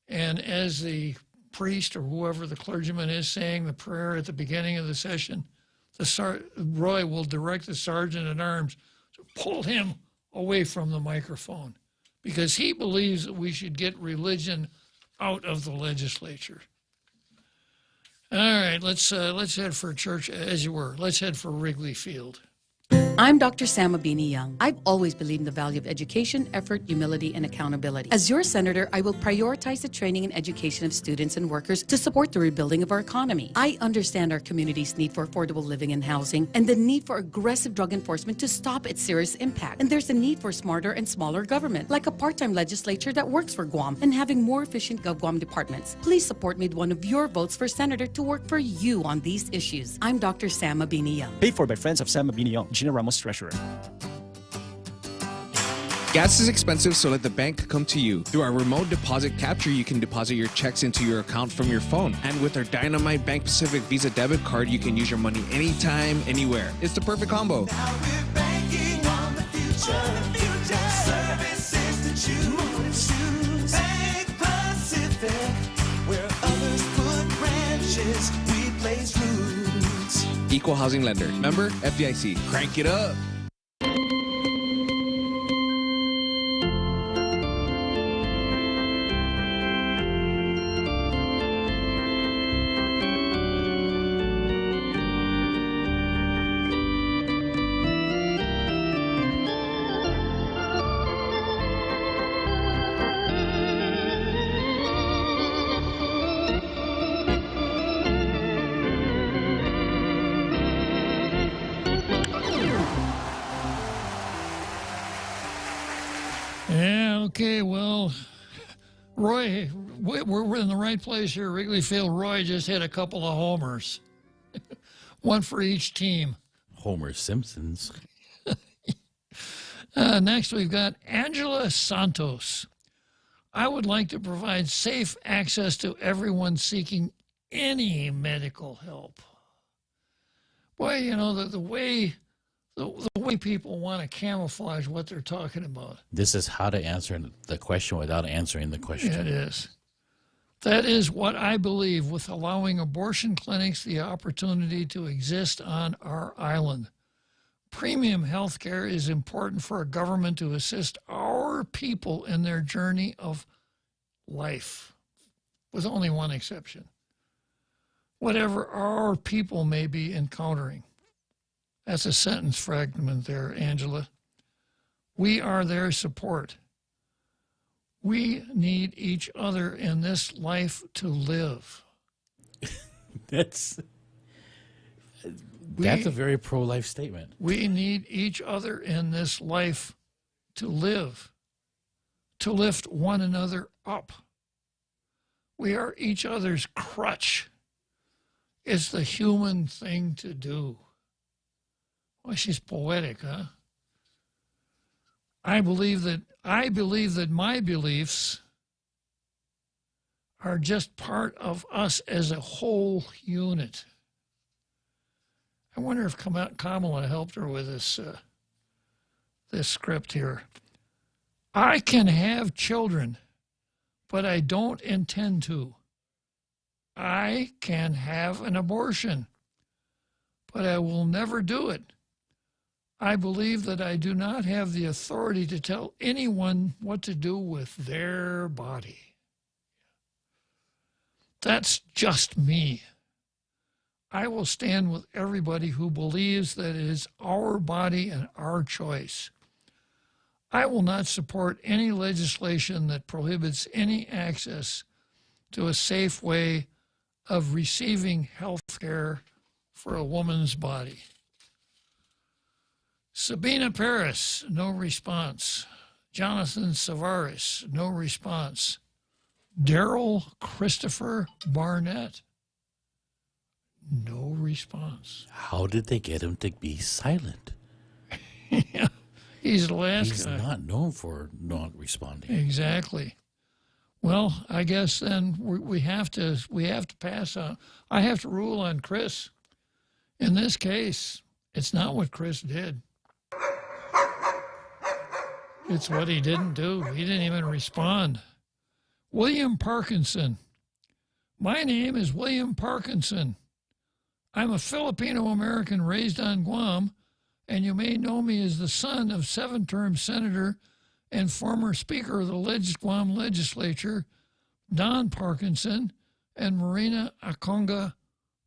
And as the priest or whoever the clergyman is saying the prayer at the beginning of the session, Roy will direct the sergeant at arms to pull him away from the microphone because he believes that we should get religion out of the legislature. All right, let's head for church, as you were. Let's head for Wrigley Field. I'm Dr. Sam Abini Young. I've always believed in the value of education, effort, humility, and accountability. As your senator, I will prioritize the training and education of students and workers to support the rebuilding of our economy. I understand our community's need for affordable living and housing and the need for aggressive drug enforcement to stop its serious impact. And there's a need for smarter and smaller government, like a part-time legislature that works for Guam and having more efficient GovGuam departments. Please support me with one of your votes for senator to work for you on these issues. I'm Dr. Sam Abini Young. Paid for by friends of Sam Abini Young, Gina Ramos, Treasurer. Gas is expensive, so let the bank come to you. Through our remote deposit capture, you can deposit your checks into your account from your phone. And with our Dynamite Bank Pacific Visa debit card, you can use your money anytime, anywhere. It's the perfect combo. Now we're banking on the future. Services to choose. Bank Pacific, where others put branches, we place roots. Equal housing lender. Member FDIC. Crank it up. Okay, well, Roy, we're in the right place here. Wrigley Field. Roy just hit a couple of homers, one for each team. Homer Simpsons. Next, we've got Angela Santos. I would like to provide safe access to everyone seeking any medical help. Boy, you know, the way people want to camouflage what they're talking about. This is how to answer the question without answering the question. It is. That is what I believe with allowing abortion clinics the opportunity to exist on our island. Premium health care is important for a government to assist our people in their journey of life, with only one exception. Whatever our people may be encountering. That's a sentence fragment there, Angela. We are their support. We need each other in this life to live. That's a very pro-life statement. We need each other in this life to live, to lift one another up. We are each other's crutch. It's the human thing to do. Well, she's poetic, huh? I believe that my beliefs are just part of us as a whole unit. I wonder if Kamala helped her with this script here. I can have children, but I don't intend to. I can have an abortion, but I will never do it. I believe that I do not have the authority to tell anyone what to do with their body. That's just me. I will stand with everybody who believes that it is our body and our choice. I will not support any legislation that prohibits any access to a safe way of receiving health care for a woman's body. Sabina Paris, no response. Jonathan Savaris, no response. Daryl Christopher Barnett, no response. How did they get him to be silent? Yeah, he's the last He's guy. not known for not responding. Exactly. Well, I guess then we have to pass on. I have to rule on Chris. In this case, it's not what Chris did. It's what he didn't do. He didn't even respond. William Parkinson. My name is William Parkinson. I'm a Filipino-American raised on Guam, and you may know me as the son of 7-term Senator and former Speaker of the Guam Legislature, Don Parkinson, and Marina Akonga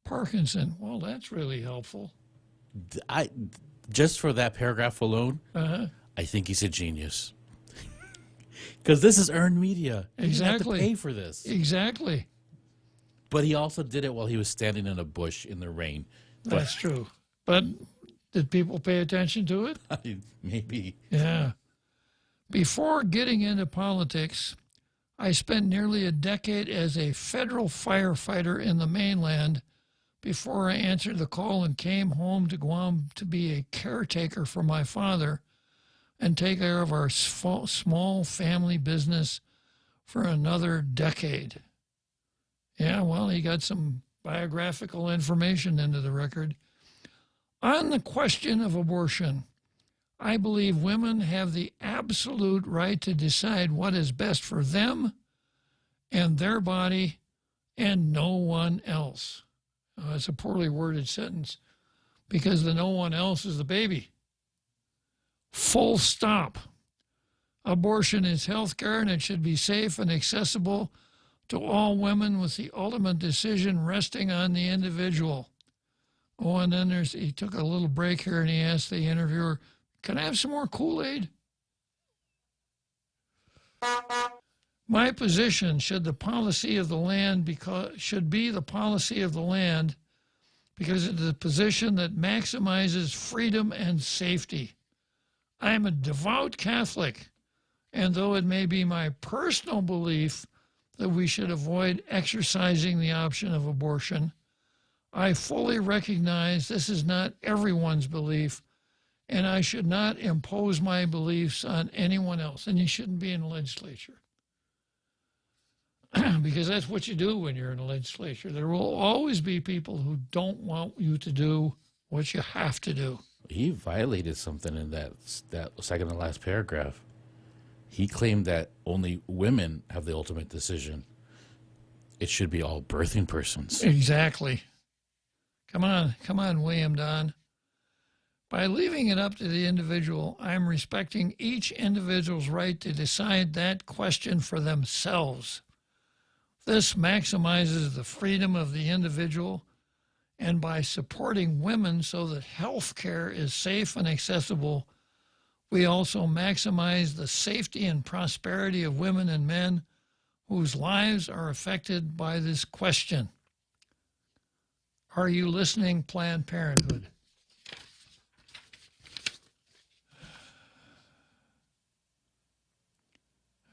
Parkinson. Well, that's really helpful. Just for that paragraph alone, Uh-huh. I think he's a genius. Because this is earned media. He didn't have to Exactly. pay for this. Exactly. But he also did it while he was standing in a bush in the rain. That's true. But did people pay attention to it? Maybe. Yeah. Before getting into politics, I spent nearly a decade as a federal firefighter in the mainland before I answered the call and came home to Guam to be a caretaker for my father and take care of our small family business for another decade. Yeah, well, he got some biographical information into the record. On the question of abortion, I believe women have the absolute right to decide what is best for them and their body and no one else. That's a poorly worded sentence because the no one else is the baby. Full stop. Abortion is health care and it should be safe and accessible to all women with the ultimate decision resting on the individual. Oh, and then he took a little break here and he asked the interviewer, can I have some more Kool-Aid? My position should be the policy of the land because it is a position that maximizes freedom and safety. I am a devout Catholic, and though it may be my personal belief that we should avoid exercising the option of abortion, I fully recognize this is not everyone's belief, and I should not impose my beliefs on anyone else, and you shouldn't be in the legislature. Because that's what you do when you're in the legislature. There will always be people who don't want you to do what you have to do. He violated something in that second to last paragraph. He claimed that only women have the ultimate decision. It should be all birthing persons. Exactly. Come on, William Don. By leaving it up to the individual, I'm respecting each individual's right to decide that question for themselves. This maximizes the freedom of the individual, and by supporting women so that health care is safe and accessible, we also maximize the safety and prosperity of women and men whose lives are affected by this question. Are you listening, Planned Parenthood?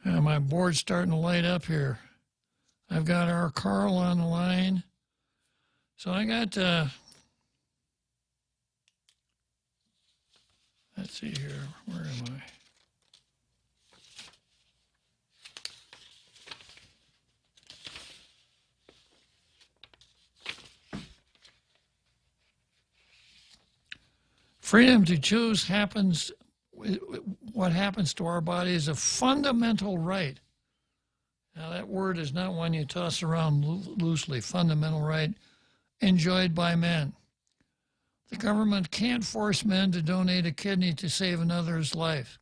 My board's starting to light up here. I've got our Carl on the line. So I got, let's see here, where am I? Freedom to choose happens what happens to our body is a fundamental right. Now, that word is not one you toss around loosely, fundamental right, enjoyed by men. The government can't force men to donate a kidney to save another's life.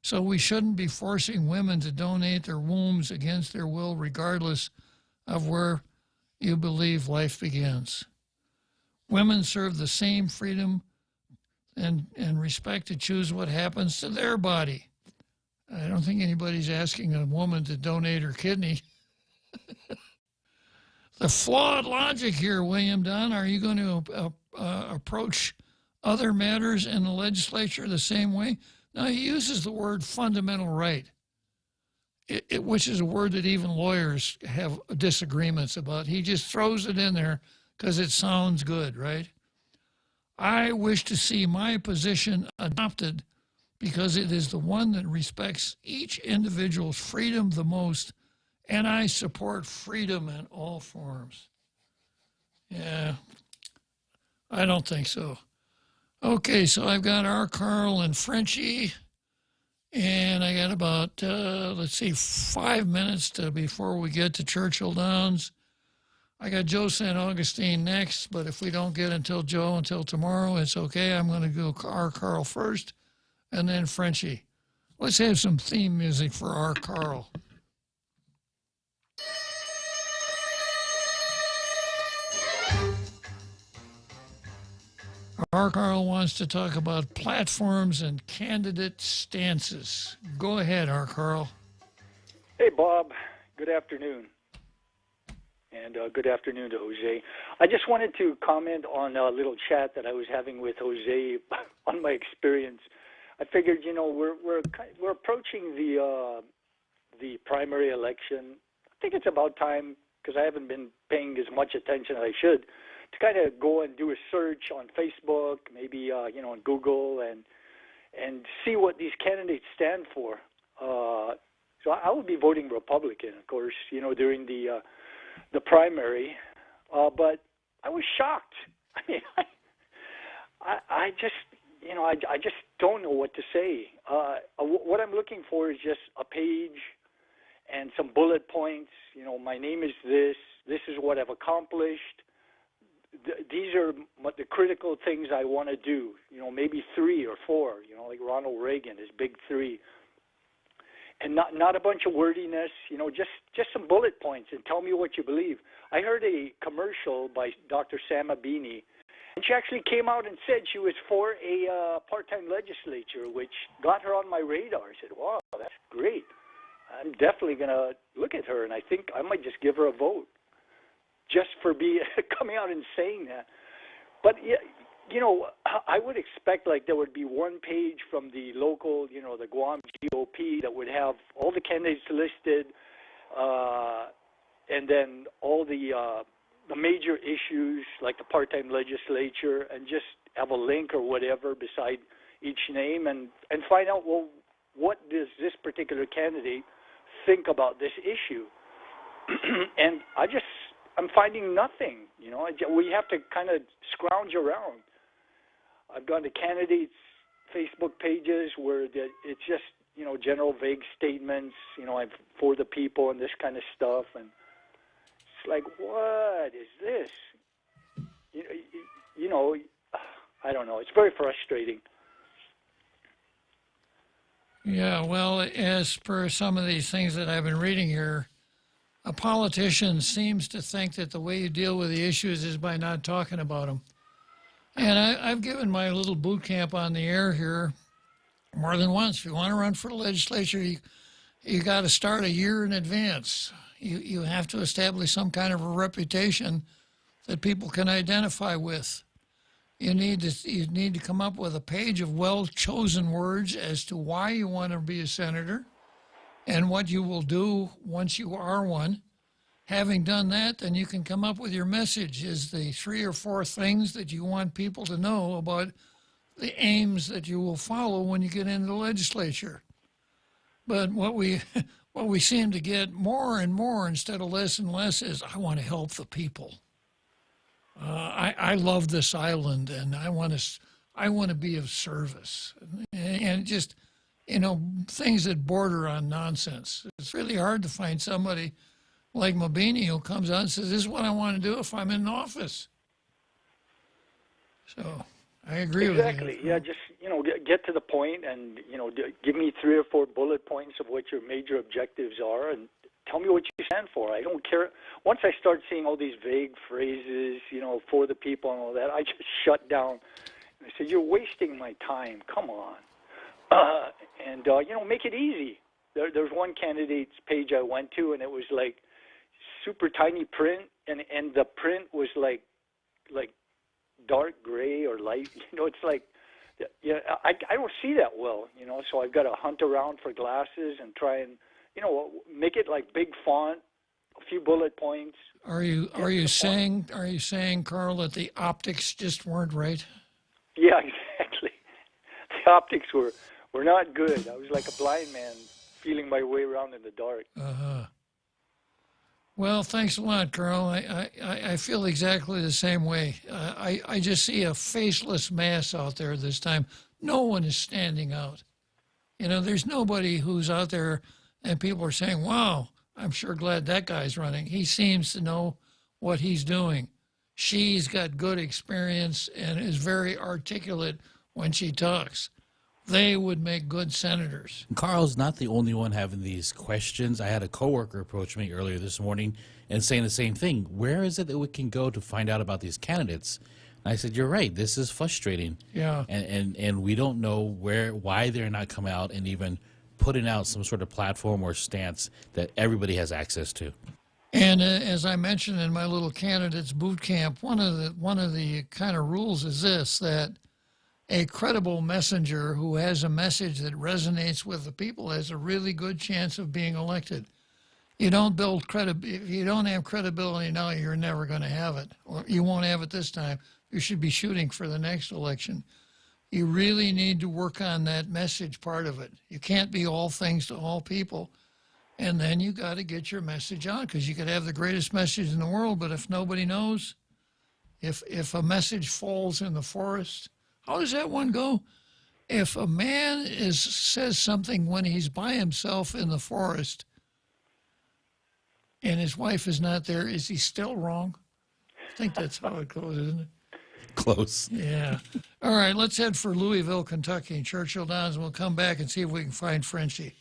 So we shouldn't be forcing women to donate their wombs against their will, regardless of where you believe life begins. Women serve the same freedom and respect to choose what happens to their body. I don't think anybody's asking a woman to donate her kidney. The flawed logic here, William Dunn, are you going to approach other matters in the legislature the same way? Now, he uses the word fundamental right, which is a word that even lawyers have disagreements about. He just throws it in there because it sounds good, right? I wish to see my position adopted because it is the one that respects each individual's freedom the most, and I support freedom in all forms. Yeah, I don't think so. Okay, so I've got R. Carl and Frenchie, and I got about, 5 minutes before we get to Churchill Downs. I got Joe St. Augustine next, but if we don't get until tomorrow, it's okay. I'm going to go R. Carl first, and then Frenchie. Let's have some theme music for R. Carl. R. Carl wants to talk about platforms and candidate stances. Go ahead, R. Carl. Hey, Bob. Good afternoon. And good afternoon to Jose. I just wanted to comment on a little chat that I was having with Jose on my experience. I figured, we're approaching the primary election. I think it's about time, because I haven't been paying as much attention as I should, to kind of go and do a search on Facebook, maybe on Google, and see what these candidates stand for. So I will be voting Republican, of course, during the primary. But I was shocked. I mean, I just I just don't know what to say. What I'm looking for is just a page and some bullet points. My name is this. This is what I've accomplished. These are the critical things I want to do, maybe 3 or 4, like Ronald Reagan, his big 3. And not a bunch of wordiness, just some bullet points and tell me what you believe. I heard a commercial by Dr. Samabini, and she actually came out and said she was for a part-time legislature, which got her on my radar. I said, wow, that's great. I'm definitely going to look at her, and I think I might just give her a vote, just for coming out and saying that. But, I would expect there would be one page from the local, the Guam GOP that would have all the candidates listed, and then all the major issues like the part-time legislature, and just have a link or whatever beside each name, and find out, well, what does this particular candidate think about this issue? And I'm finding nothing. We have to kind of scrounge around. I've gone to candidates' Facebook pages where it's just, general vague statements, I'm for the people and this kind of stuff. And it's like, what is this? I don't know. It's very frustrating. Yeah, well, as per some of these things that I've been reading here, a politician seems to think that the way you deal with the issues is by not talking about them. And I've given my little boot camp on the air here more than once. If you want to run for the legislature, you got to start a year in advance. You have to establish some kind of a reputation that people can identify with. You need to come up with a page of well-chosen words as to why you want to be a senator and what you will do once you are one. Having done that, then you can come up with your message as the 3 or 4 things that you want people to know about the aims that you will follow when you get into the legislature. But what we seem to get more and more instead of less and less is, I want to help the people. I love this island, and I want to be of service. And and just, things that border on nonsense. It's really hard to find somebody like Mabini who comes out and says, this is what I want to do if I'm in office. So I agree with you. Exactly. Yeah, just, get to the point and, give me 3 or 4 bullet points of what your major objectives are and tell me what you stand for. I don't care. Once I start seeing all these vague phrases, for the people and all that, I just shut down. And I said, you're wasting my time. Come on. And make it easy. There's one candidate's page I went to, and it was like super tiny print, and the print was like dark gray or light. It's like, I don't see that well, so I've got to hunt around for glasses and try and, make it like big font, a few bullet points. Are you saying, Carl, that the optics just weren't right? Yeah, exactly. The optics were not good. I was like a blind man feeling my way around in the dark. Uh-huh. Well, thanks a lot, Carl. I feel exactly the same way. I just see a faceless mass out there this time. No one is standing out. There's nobody who's out there and people are saying, wow, I'm sure glad that guy's running. He seems to know what he's doing. She's got good experience and is very articulate when she talks. They would make good senators. Carl's not the only one having these questions. I had a coworker approach me earlier this morning and saying the same thing. Where is it that we can go to find out about these candidates? And I said, you're right. This is frustrating. Yeah. And we don't know why they're not coming out and even putting out some sort of platform or stance that everybody has access to. And as I mentioned in my little candidates boot camp, one of the kind of rules is this, that a credible messenger who has a message that resonates with the people has a really good chance of being elected. You don't build if you don't have credibility now, you're never going to have it, or you won't have it this time. You should be shooting for the next election. You really need to work on that message part of it. You can't be all things to all people. And then you got to get your message out, because you could have the greatest message in the world, but if nobody knows, if a message falls in the forest, how does that one go? If a man says something when he's by himself in the forest and his wife is not there, is he still wrong? I think that's how it goes, isn't it? Close. Yeah. All right, let's head for Louisville, Kentucky, and Churchill Downs, and we'll come back and see if we can find Frenchie.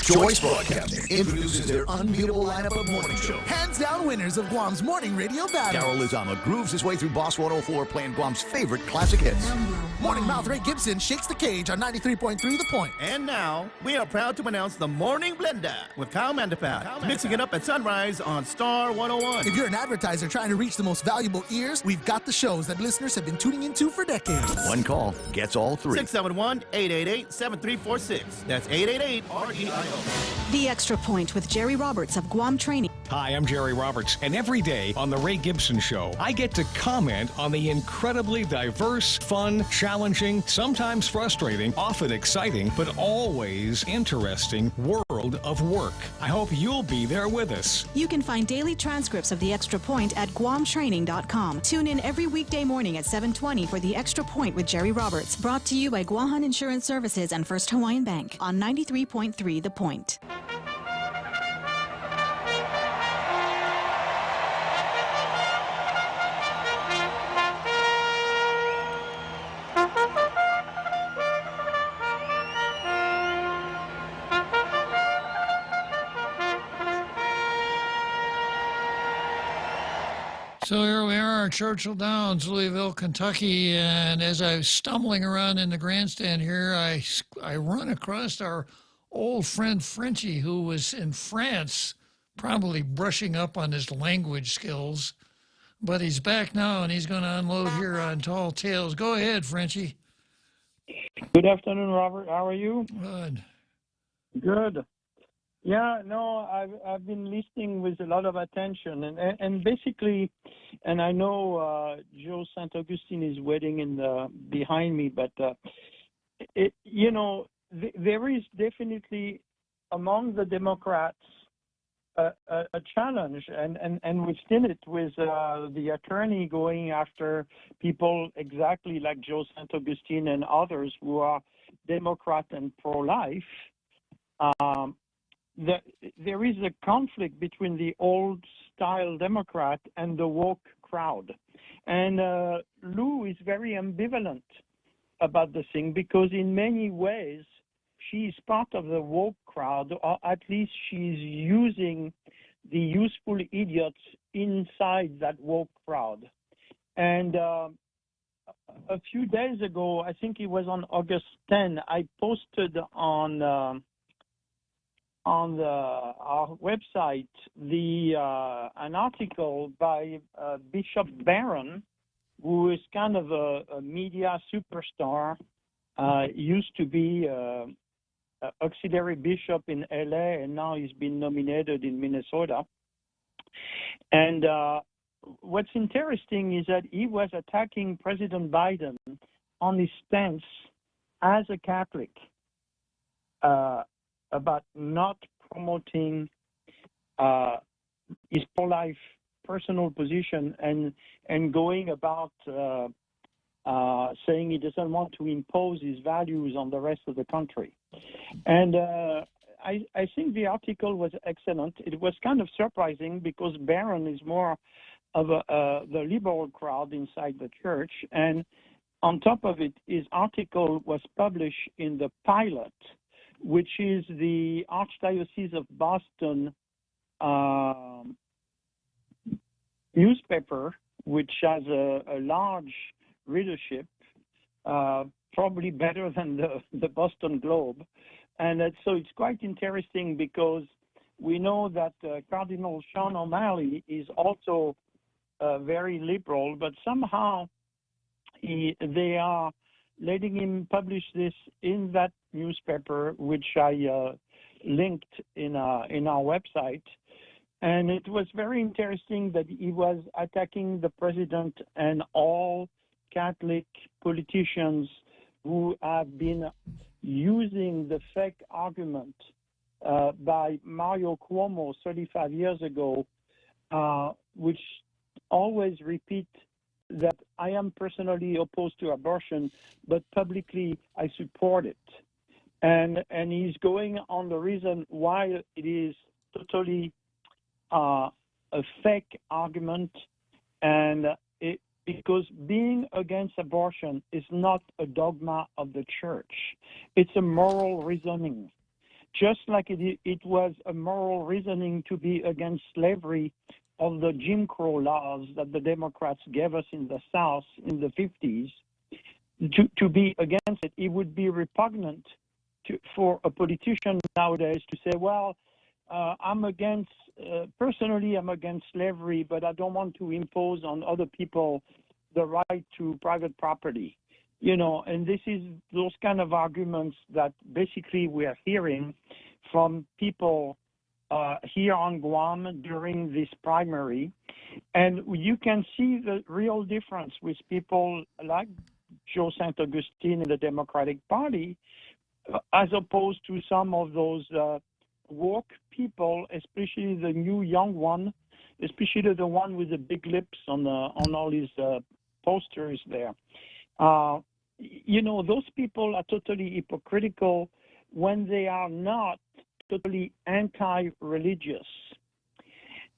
Choice Broadcasting introduces their unbeatable lineup of morning show. Hands down winners of Guam's morning radio battle. Daryl Lizama grooves his way through Boss 104 playing Guam's favorite classic hits. Morning Mouth Ray Gibson shakes the cage on 93.3 The Point. And now, we are proud to announce the Morning Blender with Kyle Mandapat, mixing it up at sunrise on Star 101. If you're an advertiser trying to reach the most valuable ears, we've got the shows that listeners have been tuning into for decades. One call gets all three. 671-888-7346. That's 888-REIO. The Extra Point with Jerry Roberts of Guam Training. Hi, I'm Jerry Roberts, and every day on The Ray Gibson Show, I get to comment on the incredibly diverse, fun, challenging, sometimes frustrating, often exciting, but always interesting world of work. I hope you'll be there with us. You can find daily transcripts of The Extra Point at guamtraining.com. Tune in every weekday morning at 7:20 for The Extra Point with Jerry Roberts. Brought to you by Guahan Insurance Services and First Hawaiian Bank on 93.3 The Point. So here we are at Churchill Downs, Louisville, Kentucky, and as I was stumbling around in the grandstand here, I run across our old friend Frenchie, who was in France, probably brushing up on his language skills, but he's back now, and he's going to unload here on Tall Tales. Go ahead, Frenchie. Good afternoon, Robert. How are you? Good. Good. Yeah, no, I've been listening with a lot of attention, and basically, and I know Joe St. Augustine is waiting behind me, but there is definitely among the Democrats a challenge, and we've seen it with the attorney going after people exactly like Joe St. Augustine and others who are Democrat and pro-life, there is a conflict between the old-style Democrat and the woke crowd. And Lou is very ambivalent about the thing because in many ways she's part of the woke crowd, or at least she's using the useful idiots inside that woke crowd. And a few days ago, I think it was on August 10, I posted on our website an article by Bishop Barron, who is kind of a media superstar, used to be auxiliary bishop in LA, and now he's been nominated in Minnesota. And what's interesting is that he was attacking President Biden on his stance as a Catholic about not promoting his pro-life personal position and going about saying he doesn't want to impose his values on the rest of the country. And I think the article was excellent. It was kind of surprising because Barron is more of the liberal crowd inside the church. And on top of it, his article was published in the Pilot, which is the Archdiocese of Boston newspaper, which has a large readership, probably better than the Boston Globe. And so it's quite interesting because we know that Cardinal Sean O'Malley is also very liberal, but somehow they are letting him publish this in that newspaper, which I linked in our website. And it was very interesting that he was attacking the president and all Catholic politicians who have been using the fake argument by Mario Cuomo 35 years ago, which always repeat that I am personally opposed to abortion, but publicly I support it. And he's going on the reason why it is totally a fake argument, and because being against abortion is not a dogma of the church. It's a moral reasoning. Just like it was a moral reasoning to be against slavery of the Jim Crow laws that the Democrats gave us in the South in the 50s, to be against it, it would be repugnant for a politician nowadays to say, well, I'm against, personally I'm against slavery, but I don't want to impose on other people the right to private property. You know, and this is those kind of arguments that basically we are hearing from people here on Guam during this primary. And you can see the real difference with people like Joe St. Augustine in the Democratic Party, as opposed to some of those woke people, especially the new young one, especially the one with the big lips on all his posters there. You know, those people are totally hypocritical when they are not totally anti-religious.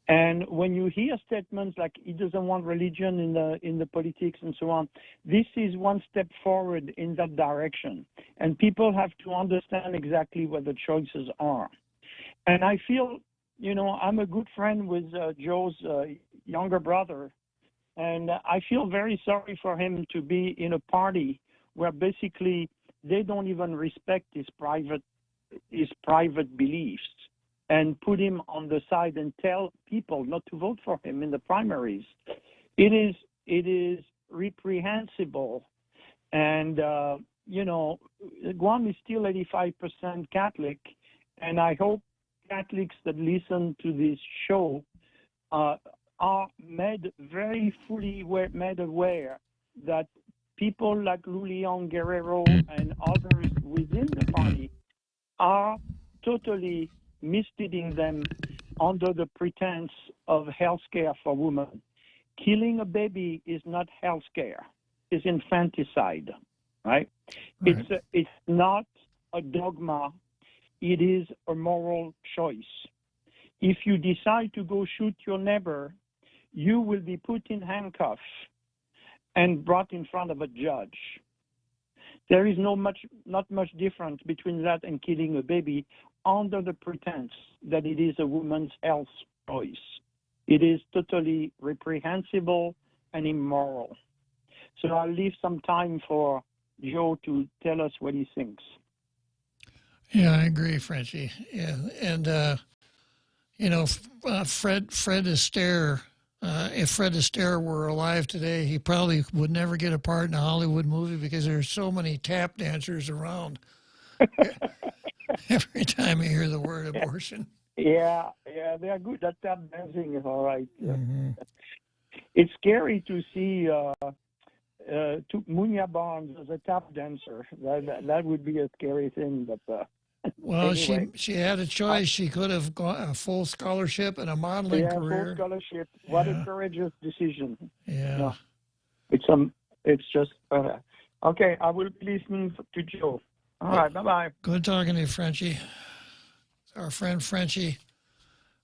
And when you hear statements like he doesn't want religion in the politics and so on, this is one step forward in that direction. And people have to understand exactly what the choices are. And I feel, you know, I'm a good friend with Joe's younger brother, and I feel very sorry for him to be in a party where basically they don't even respect his private beliefs and put him on the side and tell people not to vote for him in the primaries. It is reprehensible. And, you know, Guam is still 85% Catholic, and I hope Catholics that listen to this show are made very fully made aware that people like Lulian Guerrero and others within the party are totally misleading them under the pretense of health care for women. Killing a baby is not health care, it's infanticide. right? It's not a dogma. It is a moral choice. If you decide to go shoot your neighbor, you will be put in handcuffs and brought in front of a judge. There is not much difference between that and killing a baby under the pretense that it is a woman's health choice. It is totally reprehensible and immoral. So I'll leave some time for Joe to tell us what he thinks. Yeah, I agree, Frenchie. Yeah, and Fred Astaire. If Fred Astaire were alive today, he probably would never get a part in a Hollywood movie because there's so many tap dancers around. Every time you hear the word abortion. Yeah, they are good at tap dancing. All right. It's scary to see Munya Barnes as a tap dancer. That would be a scary thing. But well, anyway. she had a choice. She could have got a full scholarship and a modeling career. Full scholarship. What a courageous decision. Yeah. No. It's just okay. I will be listening to Joe. All right. Bye-bye. Good talking to you, Frenchie. Our friend Frenchie.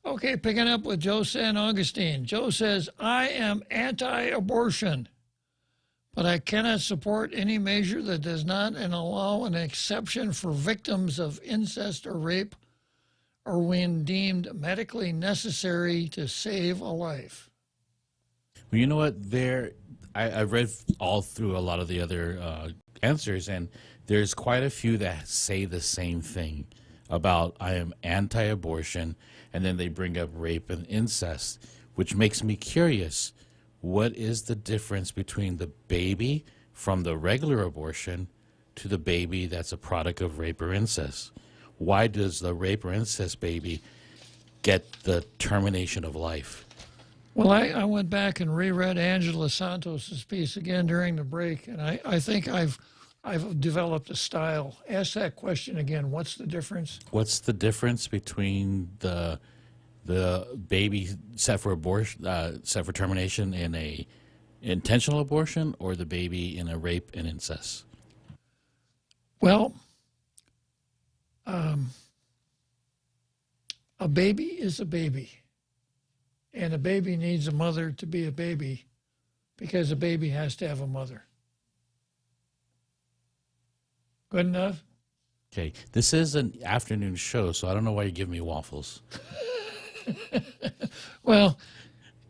Okay, picking up with Joe San Augustine. Joe says, I am anti-abortion, but I cannot support any measure that does not allow an exception for victims of incest or rape or when deemed medically necessary to save a life. Well, you know what? I've read all through a lot of the other answers, and there's quite a few that say the same thing about I am anti-abortion, and then they bring up rape and incest, which makes me curious. What is the difference between the baby from the regular abortion to the baby that's a product of rape or incest? Why does the rape or incest baby get the termination of life? Well, I went back and reread Angela Santos's piece again during the break, and I think I've developed a style. Ask that question again. What's the difference? What's the difference between the baby set for abortion, set for termination in a intentional abortion, or the baby in a rape and incest? Well, a baby is a baby, and a baby needs a mother to be a baby because a baby has to have a mother. Good enough? Okay, this is an afternoon show, so I don't know why you give me waffles. Well,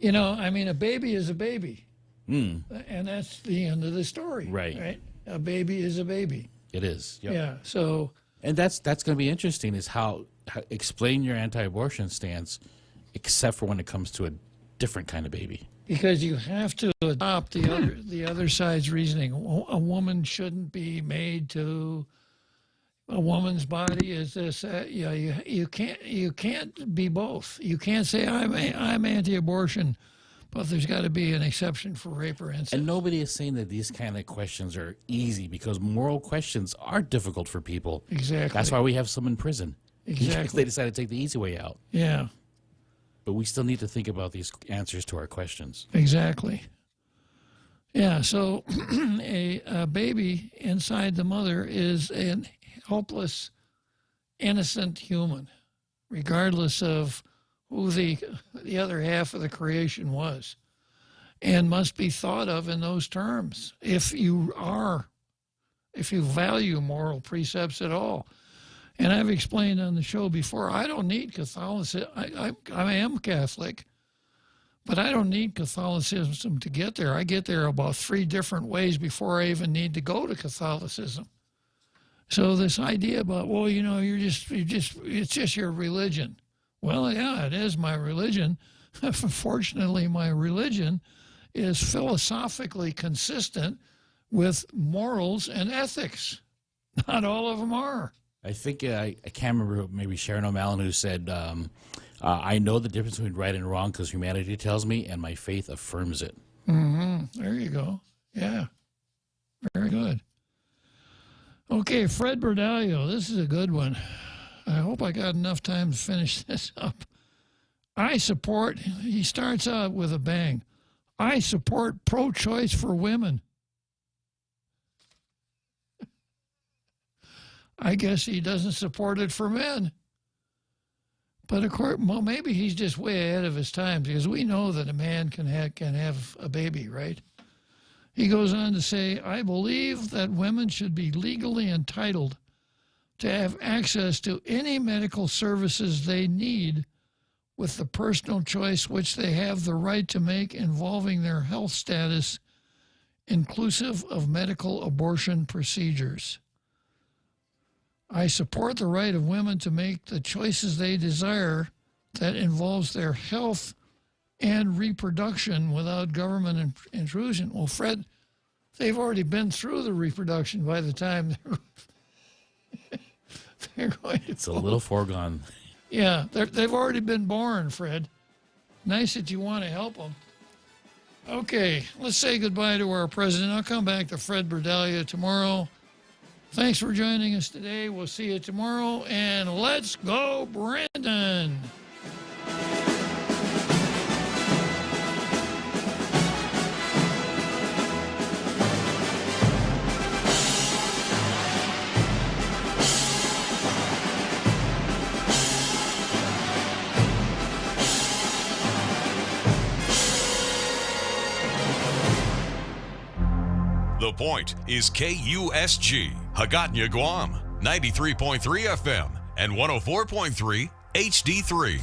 a baby is a baby. Mm. And that's the end of the story. Right. A baby is a baby. It is. Yep. Yeah, so... And that's going to be interesting, is how explain your anti-abortion stance, except for when it comes to a different kind of baby. Because you have to adopt the other side's reasoning. A woman shouldn't be made to. A woman's body is this. You can't be both. You can't say I'm anti-abortion, but there's got to be an exception for rape or incest. And nobody is saying that these kind of questions are easy, because moral questions are difficult for people. Exactly. That's why we have some in prison. Exactly. Because they decided to take the easy way out. Yeah. But we still need to think about these answers to our questions. Exactly. Yeah, so a baby inside the mother is a helpless, innocent human, regardless of who the other half of the creation was, and must be thought of in those terms if you value moral precepts at all. And I've explained on the show before, I don't need Catholicism. I am Catholic, but I don't need Catholicism to get there. I get there about 3 different ways before I even need to go to Catholicism. So this idea about, well, it's just your religion. Well, yeah, it is my religion. Fortunately, my religion is philosophically consistent with morals and ethics. Not all of them are. I think, I can't remember, maybe Sharon O'Malley, who said, I know the difference between right and wrong because humanity tells me, and my faith affirms it. Mm-hmm. There you go. Yeah. Very good. Okay, Fred Berdalio, this is a good one. I hope I got enough time to finish this up. He starts out with a bang. I support pro-choice for women. I guess he doesn't support it for men. But of course, well, maybe he's just way ahead of his time, because we know that a man can have a baby, right? He goes on to say, I believe that women should be legally entitled to have access to any medical services they need with the personal choice which they have the right to make involving their health status, inclusive of medical abortion procedures. I support the right of women to make the choices they desire that involves their health and reproduction without government intrusion. Well, Fred, they've already been through the reproduction by the time they're going to. It's a little foregone. Yeah, they've already been born, Fred. Nice that you want to help them. Okay, let's say goodbye to our president. I'll come back to Fred Berdalia tomorrow. Thanks for joining us today. We'll see you tomorrow, and let's go, Brandon. The Point is KUSG, Hagåtña, Guam, 93.3 FM and 104.3 HD3.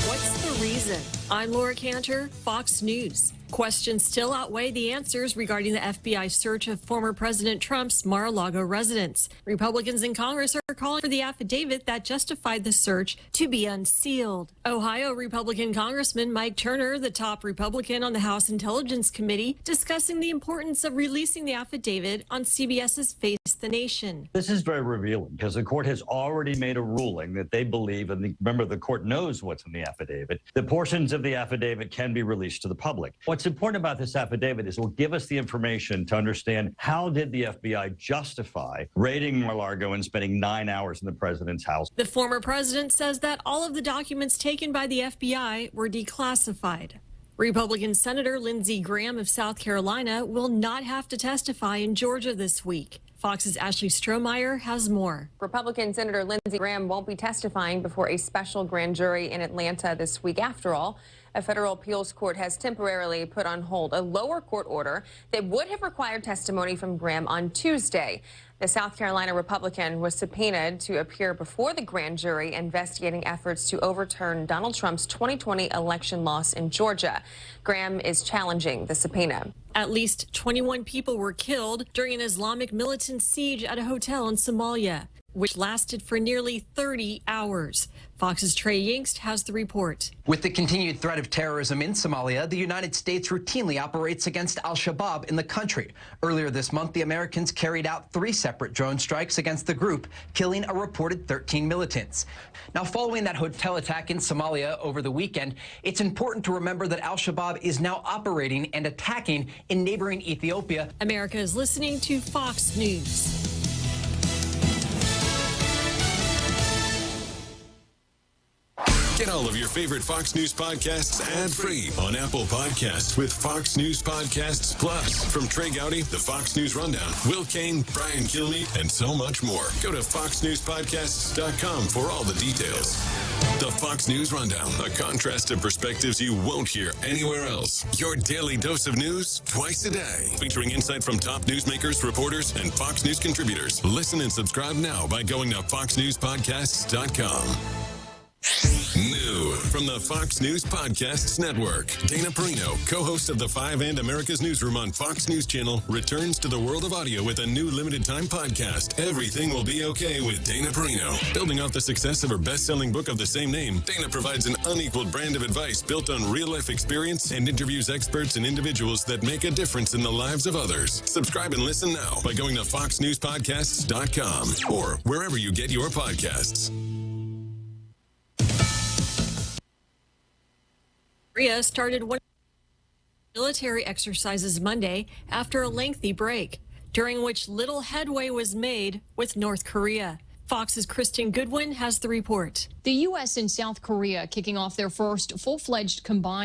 What's the reason? I'm Laura Cantor, Fox News. Questions still outweigh the answers regarding the FBI search of former President Trump's Mar-a-Lago residence. Republicans in Congress are calling for the affidavit that justified the search to be unsealed. Ohio Republican Congressman Mike Turner, the top Republican on the House Intelligence Committee, discussing the importance of releasing the affidavit on CBS's Face the Nation. This is very revealing because the court has already made a ruling that they believe, and remember, the court knows what's in the affidavit, that portions of the affidavit can be released to the public. What's important about this affidavit is it will give us the information to understand how did the FBI justify raiding Mar-a-Lago and spending 9 hours in the president's house. The former president says that all of the documents taken by the FBI were declassified. Republican Senator Lindsey Graham of South Carolina will not have to testify in Georgia this week. Fox's Ashley Strohmeyer has more. Republican Senator Lindsey Graham won't be testifying before a special grand jury in Atlanta this week. After all, a federal appeals court has temporarily put on hold a lower court order that would have required testimony from Graham on Tuesday. The South Carolina Republican was subpoenaed to appear before the grand jury investigating efforts to overturn Donald Trump's 2020 election loss in Georgia. Graham is challenging the subpoena. At least 21 people were killed during an Islamic militant siege at a hotel in Somalia, which lasted for nearly 30 hours. Fox's Trey Yingst has the report. With the continued threat of terrorism in Somalia, the United States routinely operates against al-Shabaab in the country. Earlier this month, the Americans carried out 3 separate drone strikes against the group, killing a reported 13 militants. Now, following that hotel attack in Somalia over the weekend, it's important to remember that al-Shabaab is now operating and attacking in neighboring Ethiopia. America is listening to Fox News. Get all of your favorite Fox News podcasts ad-free on Apple Podcasts with Fox News Podcasts Plus. From Trey Gowdy, the Fox News Rundown, Will Kane, Brian Kilmeade, and so much more. Go to foxnewspodcasts.com for all the details. The Fox News Rundown, a contrast of perspectives you won't hear anywhere else. Your daily dose of news twice a day, featuring insight from top newsmakers, reporters, and Fox News contributors. Listen and subscribe now by going to foxnewspodcasts.com. New from the Fox News Podcasts Network, Dana Perino, co-host of The 5 and America's Newsroom on Fox News Channel, returns to the world of audio with a new limited-time podcast, Everything Will Be Okay with Dana Perino. Building off the success of her best-selling book of the same name, Dana provides an unequaled brand of advice built on real-life experience and interviews experts and individuals that make a difference in the lives of others. Subscribe and listen now by going to foxnewspodcasts.com or wherever you get your podcasts. Korea started one military exercises Monday after a lengthy break, during which little headway was made with North Korea. Fox's Kristen Goodwin has the report. The U.S. and South Korea kicking off their first full-fledged combined